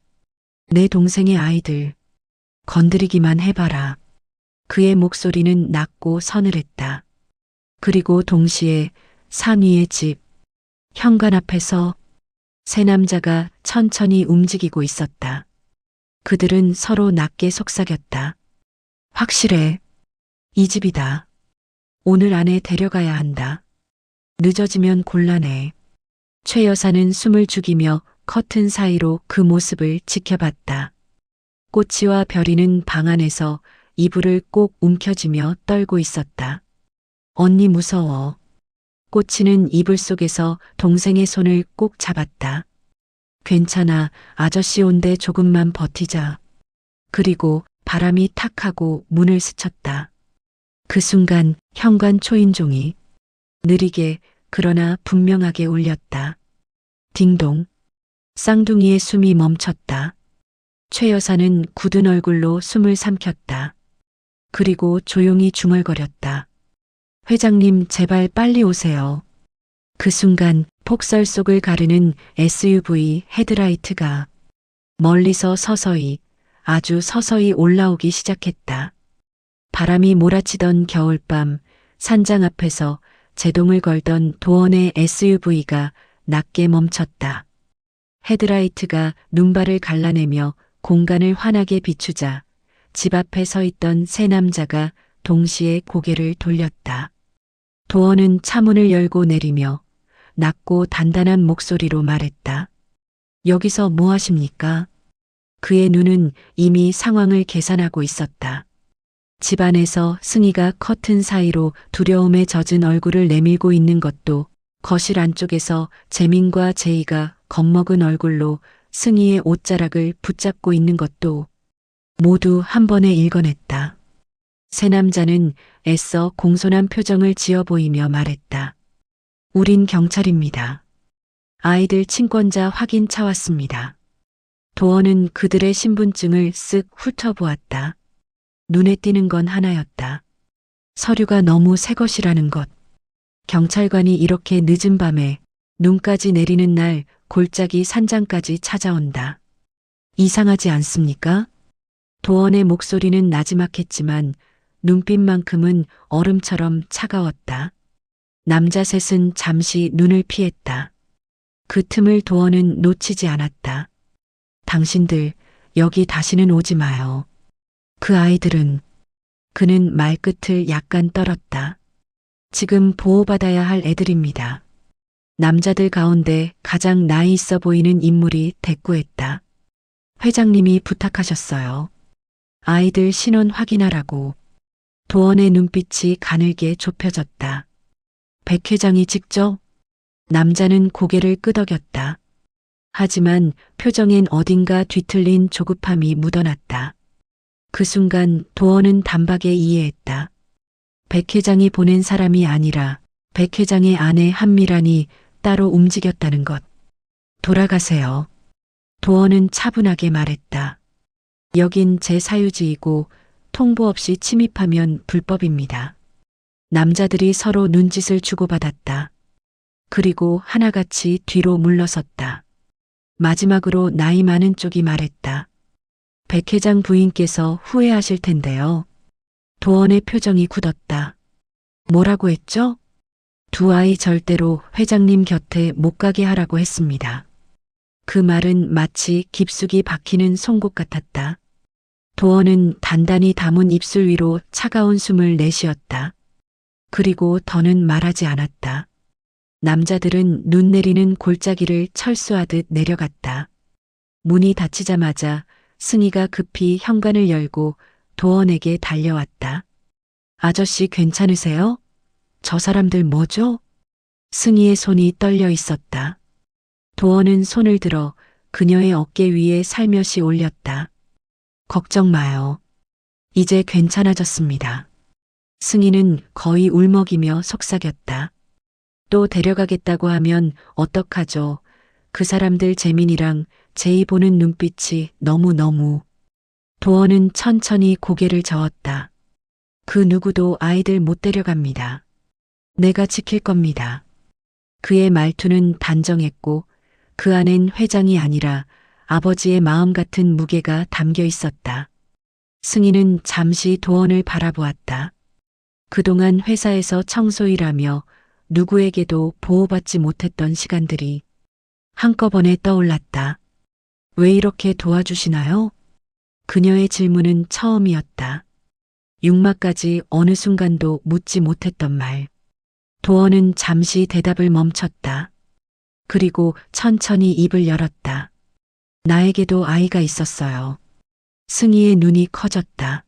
내 동생의 아이들, 건드리기만 해봐라. 그의 목소리는 낮고 서늘했다. 그리고 동시에 상위의 집, 현관 앞에서 세 남자가 천천히 움직이고 있었다. 그들은 서로 낮게 속삭였다. 확실해. 이 집이다. 오늘 안에 데려가야 한다. 늦어지면 곤란해. 최 여사는 숨을 죽이며 커튼 사이로 그 모습을 지켜봤다. 꼬치와 별이는 방 안에서 이불을 꼭 움켜쥐며 떨고 있었다. 언니 무서워. 꼬치는 이불 속에서 동생의 손을 꼭 잡았다. 괜찮아. 아저씨 온대 조금만 버티자. 그리고 바람이 탁 하고 문을 스쳤다. 그 순간 현관 초인종이 느리게 그러나 분명하게 울렸다. 딩동. 쌍둥이의 숨이 멈췄다. 최 여사는 굳은 얼굴로 숨을 삼켰다. 그리고 조용히 중얼거렸다. 회장님 제발 빨리 오세요. 그 순간 폭설 속을 가르는 SUV 헤드라이트가 멀리서 서서히 아주 서서히 올라오기 시작했다. 바람이 몰아치던 겨울밤 산장 앞에서 제동을 걸던 도원의 SUV가 낮게 멈췄다. 헤드라이트가 눈발을 갈라내며 공간을 환하게 비추자 집 앞에 서 있던 세 남자가 동시에 고개를 돌렸다. 도원은 차문을 열고 내리며 낮고 단단한 목소리로 말했다. 여기서 뭐 하십니까? 그의 눈은 이미 상황을 계산하고 있었다. 집 안에서 승희가 커튼 사이로 두려움에 젖은 얼굴을 내밀고 있는 것도, 거실 안쪽에서 재민과 제이가 겁먹은 얼굴로 승희의 옷자락을 붙잡고 있는 것도 모두 한 번에 읽어냈다. 세 남자는 애써 공손한 표정을 지어 보이며 말했다. 우린 경찰입니다. 아이들 친권자 확인차 왔습니다. 도원은 그들의 신분증을 쓱 훑어보았다. 눈에 띄는 건 하나였다. 서류가 너무 새 것이라는 것. 경찰관이 이렇게 늦은 밤에 눈까지 내리는 날 골짜기 산장까지 찾아온다. 이상하지 않습니까? 도원의 목소리는 나지막했지만 눈빛만큼은 얼음처럼 차가웠다. 남자 셋은 잠시 눈을 피했다. 그 틈을 도원은 놓치지 않았다. 당신들 여기 다시는 오지 마요. 그 아이들은, 그는 말끝을 약간 떨었다. 지금 보호받아야 할 애들입니다. 남자들 가운데 가장 나이 있어 보이는 인물이 대꾸했다. 회장님이 부탁하셨어요. 아이들 신원 확인하라고. 도원의 눈빛이 가늘게 좁혀졌다. 백 회장이 직접? 남자는 고개를 끄덕였다. 하지만 표정엔 어딘가 뒤틀린 조급함이 묻어났다. 그 순간 도원은 단박에 이해했다. 백 회장이 보낸 사람이 아니라 백 회장의 아내 한미란이 따로 움직였다는 것. 돌아가세요. 도원은 차분하게 말했다. 여긴 제 사유지이고 통보 없이 침입하면 불법입니다. 남자들이 서로 눈짓을 주고받았다. 그리고 하나같이 뒤로 물러섰다. 마지막으로 나이 많은 쪽이 말했다. 백 회장 부인께서 후회하실 텐데요. 도원의 표정이 굳었다. 뭐라고 했죠? 두 아이 절대로 회장님 곁에 못 가게 하라고 했습니다. 그 말은 마치 깊숙이 박히는 송곳 같았다. 도원은 단단히 담은 입술 위로 차가운 숨을 내쉬었다. 그리고 더는 말하지 않았다. 남자들은 눈 내리는 골짜기를 철수하듯 내려갔다. 문이 닫히자마자 승희가 급히 현관을 열고 도원에게 달려왔다. 아저씨 괜찮으세요? 저 사람들 뭐죠? 승희의 손이 떨려 있었다. 도원은 손을 들어 그녀의 어깨 위에 살며시 올렸다. 걱정 마요. 이제 괜찮아졌습니다. 승희는 거의 울먹이며 속삭였다. 또 데려가겠다고 하면 어떡하죠? 그 사람들 재민이랑 제이 보는 눈빛이 너무너무. 도원은 천천히 고개를 저었다. 그 누구도 아이들 못 데려갑니다. 내가 지킬 겁니다. 그의 말투는 단정했고 그 안엔 회장이 아니라 아버지의 마음 같은 무게가 담겨 있었다. 승희는 잠시 도원을 바라보았다. 그동안 회사에서 청소일하며 누구에게도 보호받지 못했던 시간들이 한꺼번에 떠올랐다. 왜 이렇게 도와주시나요? 그녀의 질문은 처음이었다. 육마까지 어느 순간도 묻지 못했던 말. 도어는 잠시 대답을 멈췄다. 그리고 천천히 입을 열었다. 나에게도 아이가 있었어요. 승희의 눈이 커졌다.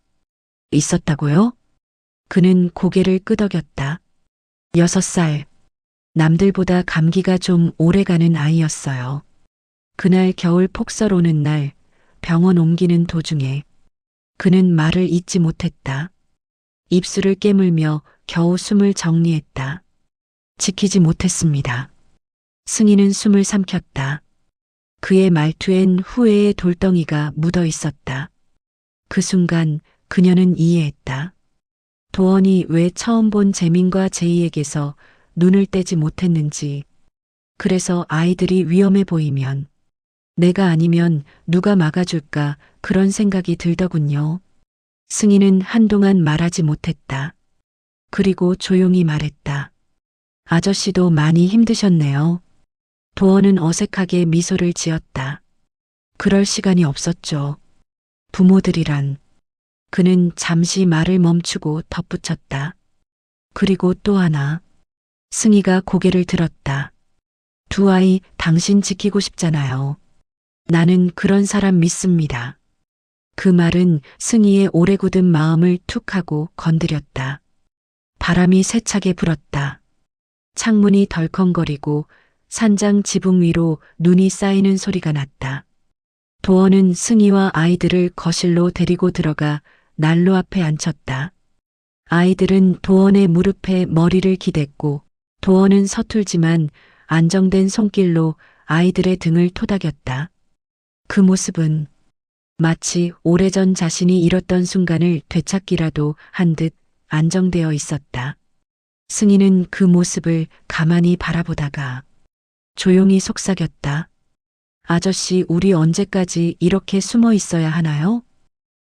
있었다고요? 그는 고개를 끄덕였다. 6살. 남들보다 감기가 좀 오래가는 아이였어요. 그날 겨울 폭설 오는 날 병원 옮기는 도중에 그는 말을 잇지 못했다. 입술을 깨물며 겨우 숨을 정리했다. 지키지 못했습니다. 승희는 숨을 삼켰다. 그의 말투엔 후회의 돌덩이가 묻어 있었다. 그 순간 그녀는 이해했다. 도원이 왜 처음 본 재민과 제이에게서 눈을 떼지 못했는지, 그래서 아이들이 위험해 보이면 내가 아니면 누가 막아줄까 그런 생각이 들더군요. 승희는 한동안 말하지 못했다. 그리고 조용히 말했다. 아저씨도 많이 힘드셨네요. 도원은 어색하게 미소를 지었다. 그럴 시간이 없었죠. 부모들이란. 그는 잠시 말을 멈추고 덧붙였다. 그리고 또 하나. 승희가 고개를 들었다. 두 아이 당신 지키고 싶잖아요. 나는 그런 사람 믿습니다. 그 말은 승희의 오래 굳은 마음을 툭 하고 건드렸다. 바람이 세차게 불었다. 창문이 덜컹거리고 산장 지붕 위로 눈이 쌓이는 소리가 났다. 도어는 승희와 아이들을 거실로 데리고 들어가 난로 앞에 앉혔다. 아이들은 도원의 무릎에 머리를 기댔고 도원은 서툴지만 안정된 손길로 아이들의 등을 토닥였다. 그 모습은 마치 오래전 자신이 잃었던 순간을 되찾기라도 한 듯 안정되어 있었다. 승희는 그 모습을 가만히 바라보다가 조용히 속삭였다. 아저씨, 우리 언제까지 이렇게 숨어 있어야 하나요?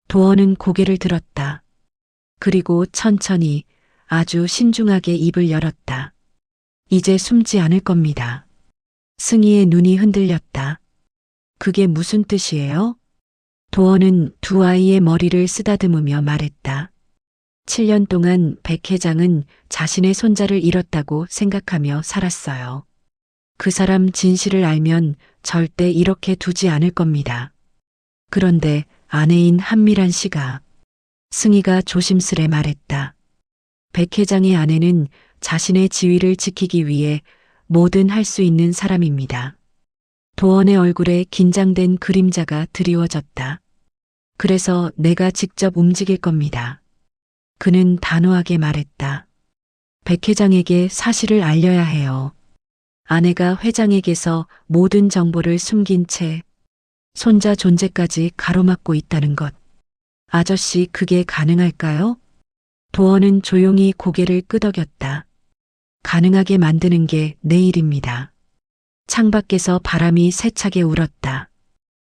도어는 고개를 들었다. 그리고 천천히 아주 신중하게 입을 열었다. 이제 숨지 않을 겁니다. 승희의 눈이 흔들렸다. 그게 무슨 뜻이에요? 도어는 두 아이의 머리를 쓰다듬으며 말했다. 7년 동안 백 회장은 자신의 손자를 잃었다고 생각하며 살았어요. 그 사람 진실을 알면 절대 이렇게 두지 않을 겁니다. 그런데 아내인 한미란 씨가, 승희가 조심스레 말했다. 백 회장의 아내는 자신의 지위를 지키기 위해 뭐든 할 수 있는 사람입니다. 도원의 얼굴에 긴장된 그림자가 드리워졌다. 그래서 내가 직접 움직일 겁니다. 그는 단호하게 말했다. 백 회장에게 사실을 알려야 해요. 아내가 회장에게서 모든 정보를 숨긴 채 손자 존재까지 가로막고 있다는 것. 아저씨, 그게 가능할까요? 도어는 조용히 고개를 끄덕였다. 가능하게 만드는 게 내 일입니다. 창밖에서 바람이 세차게 울었다.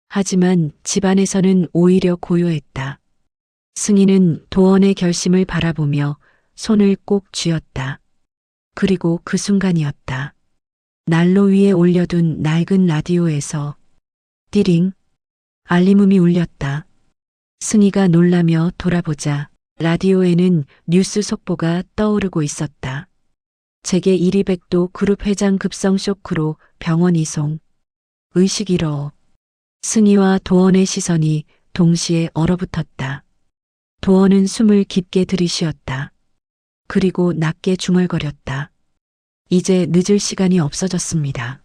하지만 집안에서는 오히려 고요했다. 승희는 도원의 결심을 바라보며 손을 꼭 쥐었다. 그리고 그 순간이었다. 난로 위에 올려둔 낡은 라디오에서 띠링 알림음이 울렸다. 승희가 놀라며 돌아보자 라디오에는 뉴스 속보가 떠오르고 있었다. 제게 1위 백도 그룹 회장 급성 쇼크로 병원 이송. 의식 잃어. 승희와 도원의 시선이 동시에 얼어붙었다. 도원은 숨을 깊게 들이쉬었다. 그리고 낮게 중얼거렸다. 이제 늦을 시간이 없어졌습니다.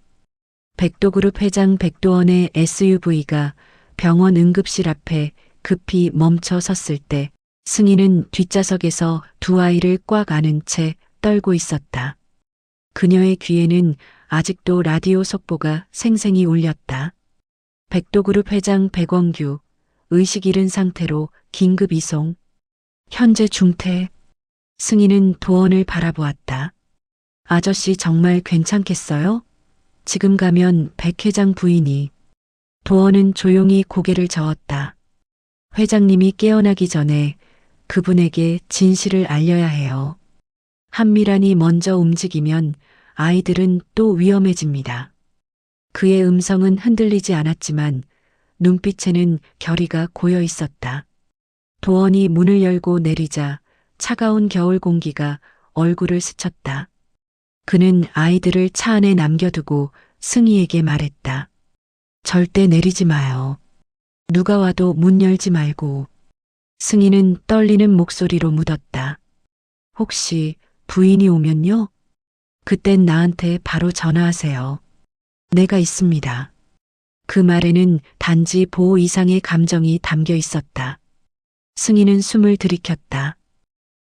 백도그룹 회장 백도원의 SUV가 병원 응급실 앞에 급히 멈춰 섰을 때 승희는 뒷좌석에서 두 아이를 꽉 안은 채 떨고 있었다. 그녀의 귀에는 아직도 라디오 속보가 생생히 울렸다. 백도그룹 회장 백원규, 의식 잃은 상태로 긴급 이송. 현재 중태. 승희는 도원을 바라보았다. 아저씨 정말 괜찮겠어요? 지금 가면 백 회장 부인이. 도원은 조용히 고개를 저었다. 회장님이 깨어나기 전에 그분에게 진실을 알려야 해요. 한미란이 먼저 움직이면 아이들은 또 위험해집니다. 그의 음성은 흔들리지 않았지만 눈빛에는 결의가 고여 있었다. 도원이 문을 열고 내리자 차가운 겨울 공기가 얼굴을 스쳤다. 그는 아이들을 차 안에 남겨두고 승희에게 말했다. 절대 내리지 마요. 누가 와도 문 열지 말고. 승희는 떨리는 목소리로 묻었다. 혹시 부인이 오면요? 그땐 나한테 바로 전화하세요. 내가 있습니다. 그 말에는 단지 보호 이상의 감정이 담겨 있었다. 승희는 숨을 들이켰다.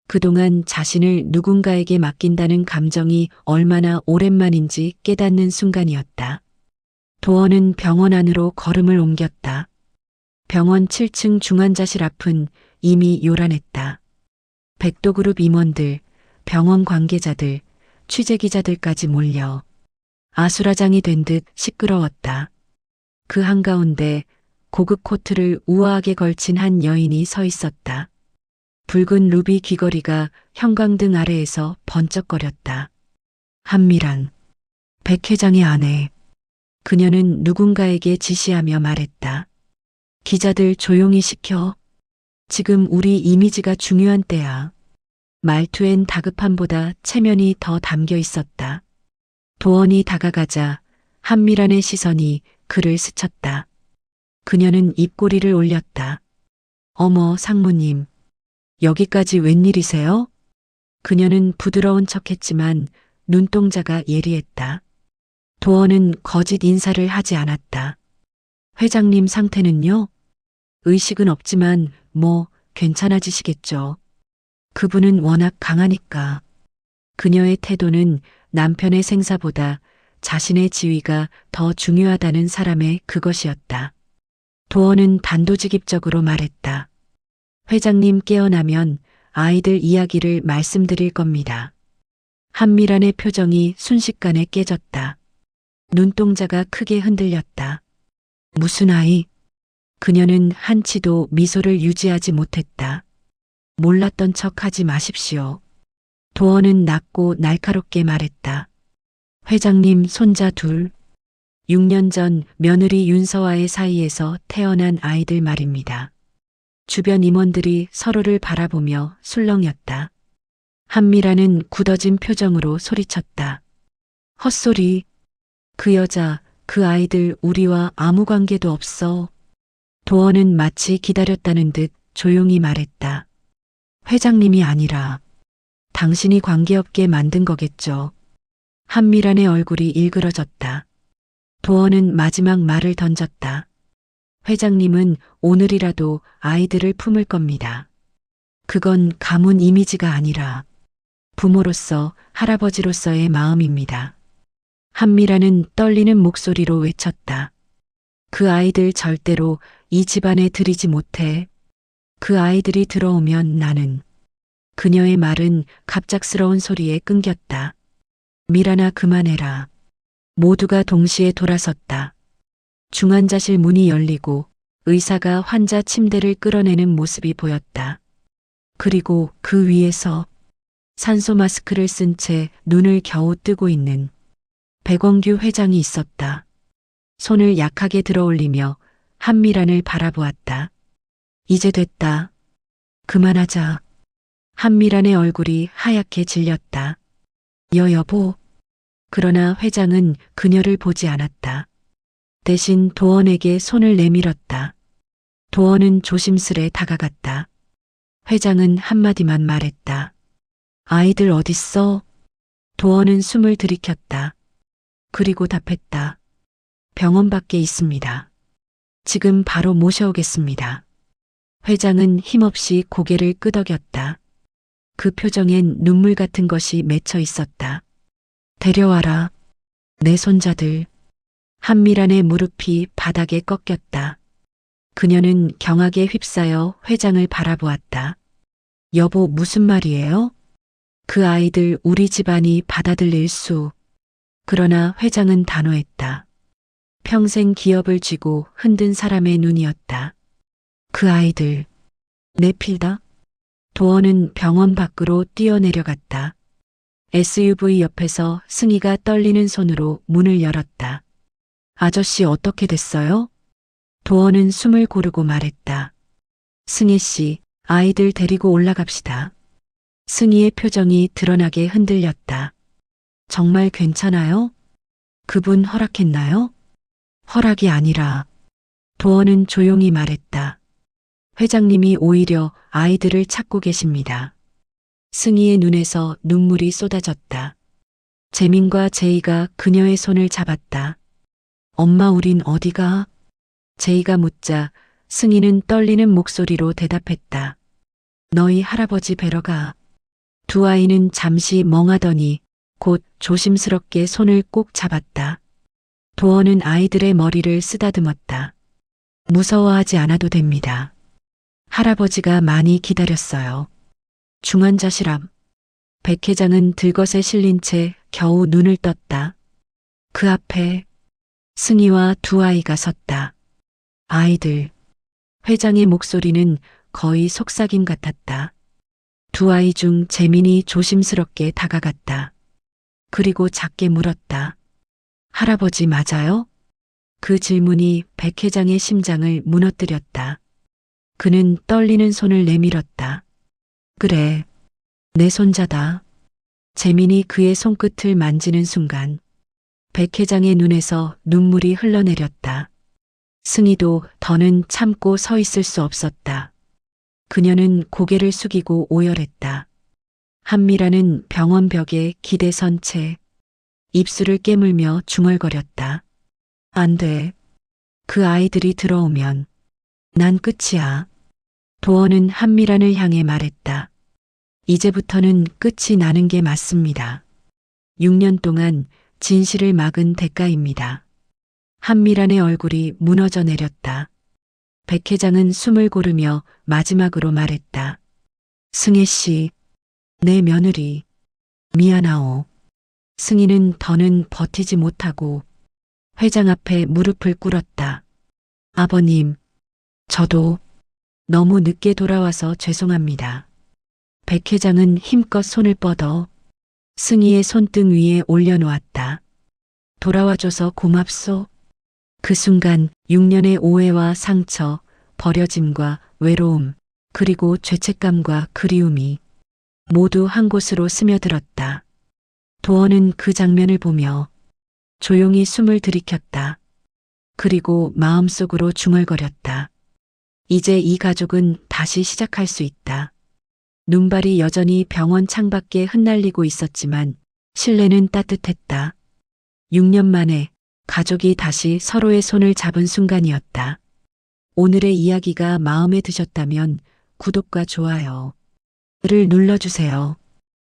그동안 자신을 누군가에게 맡긴다는 감정이 얼마나 오랜만인지 깨닫는 순간이었다. 도원은 병원 안으로 걸음을 옮겼다. 병원 7층 중환자실 앞은 이미 요란했다. 백도그룹 임원들, 병원 관계자들, 취재기자들까지 몰려 아수라장이 된 듯 시끄러웠다. 그 한가운데 고급 코트를 우아하게 걸친 한 여인이 서 있었다. 붉은 루비 귀걸이가 형광등 아래에서 번쩍거렸다. 한미란, 백 회장의 아내. 그녀는 누군가에게 지시하며 말했다. 기자들 조용히 시켜. 지금 우리 이미지가 중요한 때야. 말투엔 다급함보다 체면이 더 담겨 있었다. 도원이 다가가자 한미란의 시선이 그를 스쳤다. 그녀는 입꼬리를 올렸다. 어머, 상무님. 여기까지 웬일이세요? 그녀는 부드러운 척했지만 눈동자가 예리했다. 도원은 거짓 인사를 하지 않았다. 회장님 상태는요? 의식은 없지만 뭐 괜찮아지시겠죠. 그분은 워낙 강하니까. 그녀의 태도는 남편의 생사보다 자신의 지위가 더 중요하다는 사람의 그것이었다. 도원은 단도직입적으로 말했다. 회장님 깨어나면 아이들 이야기를 말씀드릴 겁니다. 한미란의 표정이 순식간에 깨졌다. 눈동자가 크게 흔들렸다. 무슨 아이? 그녀는 한치도 미소를 유지하지 못했다. 몰랐던 척 하지 마십시오. 도원은 낮고 날카롭게 말했다. 회장님 손자 둘. 6년 전 며느리 윤서와의 사이에서 태어난 아이들 말입니다. 주변 임원들이 서로를 바라보며 술렁였다. 한미라는 굳어진 표정으로 소리쳤다. 헛소리. 그 여자, 그 아이들 우리와 아무 관계도 없어. 도원은 마치 기다렸다는 듯 조용히 말했다. 회장님이 아니라 당신이 관계없게 만든 거겠죠. 한미란의 얼굴이 일그러졌다. 도원은 마지막 말을 던졌다. 회장님은 오늘이라도 아이들을 품을 겁니다. 그건 가문 이미지가 아니라 부모로서 할아버지로서의 마음입니다. 한미라는 떨리는 목소리로 외쳤다. 그 아이들 절대로 이 집안에 들이지 못해. 그 아이들이 들어오면 나는. 그녀의 말은 갑작스러운 소리에 끊겼다. 미란아 그만해라. 모두가 동시에 돌아섰다. 중환자실 문이 열리고 의사가 환자 침대를 끌어내는 모습이 보였다. 그리고 그 위에서 산소 마스크를 쓴 채 눈을 겨우 뜨고 있는 백원규 회장이 있었다. 손을 약하게 들어올리며 한미란을 바라보았다. 이제 됐다. 그만하자. 한미란의 얼굴이 하얗게 질렸다. 여보. 그러나 회장은 그녀를 보지 않았다. 대신 도원에게 손을 내밀었다. 도원은 조심스레 다가갔다. 회장은 한마디만 말했다. 아이들 어딨어? 도원은 숨을 들이켰다. 그리고 답했다. 병원 밖에 있습니다. 지금 바로 모셔오겠습니다. 회장은 힘없이 고개를 끄덕였다. 그 표정엔 눈물 같은 것이 맺혀 있었다. 데려와라. 내 손자들. 한미란의 무릎이 바닥에 꺾였다. 그녀는 경악에 휩싸여 회장을 바라보았다. 여보 무슨 말이에요? 그 아이들 우리 집안이 받아들일 수. 그러나 회장은 단호했다. 평생 기업을 쥐고 흔든 사람의 눈이었다. 그 아이들. 내 필다? 도원은 병원 밖으로 뛰어내려갔다. SUV 옆에서 승희가 떨리는 손으로 문을 열었다. 아저씨 어떻게 됐어요? 도원은 숨을 고르고 말했다. 승희 씨, 아이들 데리고 올라갑시다. 승희의 표정이 드러나게 흔들렸다. 정말 괜찮아요? 그분 허락했나요? 허락이 아니라 도원은 조용히 말했다. 회장님이 오히려 아이들을 찾고 계십니다. 승희의 눈에서 눈물이 쏟아졌다. 재민과 제이가 그녀의 손을 잡았다. 엄마 우린 어디가? 제이가 묻자 승희는 떨리는 목소리로 대답했다. 너희 할아버지 뵈러 가. 두 아이는 잠시 멍하더니 곧 조심스럽게 손을 꼭 잡았다. 도원은 아이들의 머리를 쓰다듬었다. 무서워하지 않아도 됩니다. 할아버지가 많이 기다렸어요. 중환자실암. 백 회장은 들것에 실린 채 겨우 눈을 떴다. 그 앞에 승희와 두 아이가 섰다. 아이들. 회장의 목소리는 거의 속삭임 같았다. 두 아이 중 재민이 조심스럽게 다가갔다. 그리고 작게 물었다. 할아버지 맞아요? 그 질문이 백 회장의 심장을 무너뜨렸다. 그는 떨리는 손을 내밀었다. 그래, 내 손자다. 재민이 그의 손끝을 만지는 순간 백 회장의 눈에서 눈물이 흘러내렸다. 승희도 더는 참고 서 있을 수 없었다. 그녀는 고개를 숙이고 오열했다. 한미라는 병원 벽에 기대선 채 입술을 깨물며 중얼거렸다. 안 돼. 그 아이들이 들어오면 난 끝이야. 도원은 한미란을 향해 말했다. 이제부터는 끝이 나는 게 맞습니다. 6년 동안 진실을 막은 대가입니다. 한미란의 얼굴이 무너져 내렸다. 백 회장은 숨을 고르며 마지막으로 말했다. 승혜 씨, 내 며느리, 미안하오. 승희는 더는 버티지 못하고 회장 앞에 무릎을 꿇었다. 아버님, 저도 너무 늦게 돌아와서 죄송합니다. 백 회장은 힘껏 손을 뻗어 승희의 손등 위에 올려놓았다. 돌아와줘서 고맙소. 그 순간 6년의 오해와 상처, 버려짐과 외로움, 그리고 죄책감과 그리움이 모두 한 곳으로 스며들었다. 도원은 그 장면을 보며 조용히 숨을 들이켰다. 그리고 마음속으로 중얼거렸다. 이제 이 가족은 다시 시작할 수 있다. 눈발이 여전히 병원 창밖에 흩날리고 있었지만 신뢰는 따뜻했다. 6년 만에 가족이 다시 서로의 손을 잡은 순간이었다. 오늘의 이야기가 마음에 드셨다면 구독과 좋아요를 눌러주세요.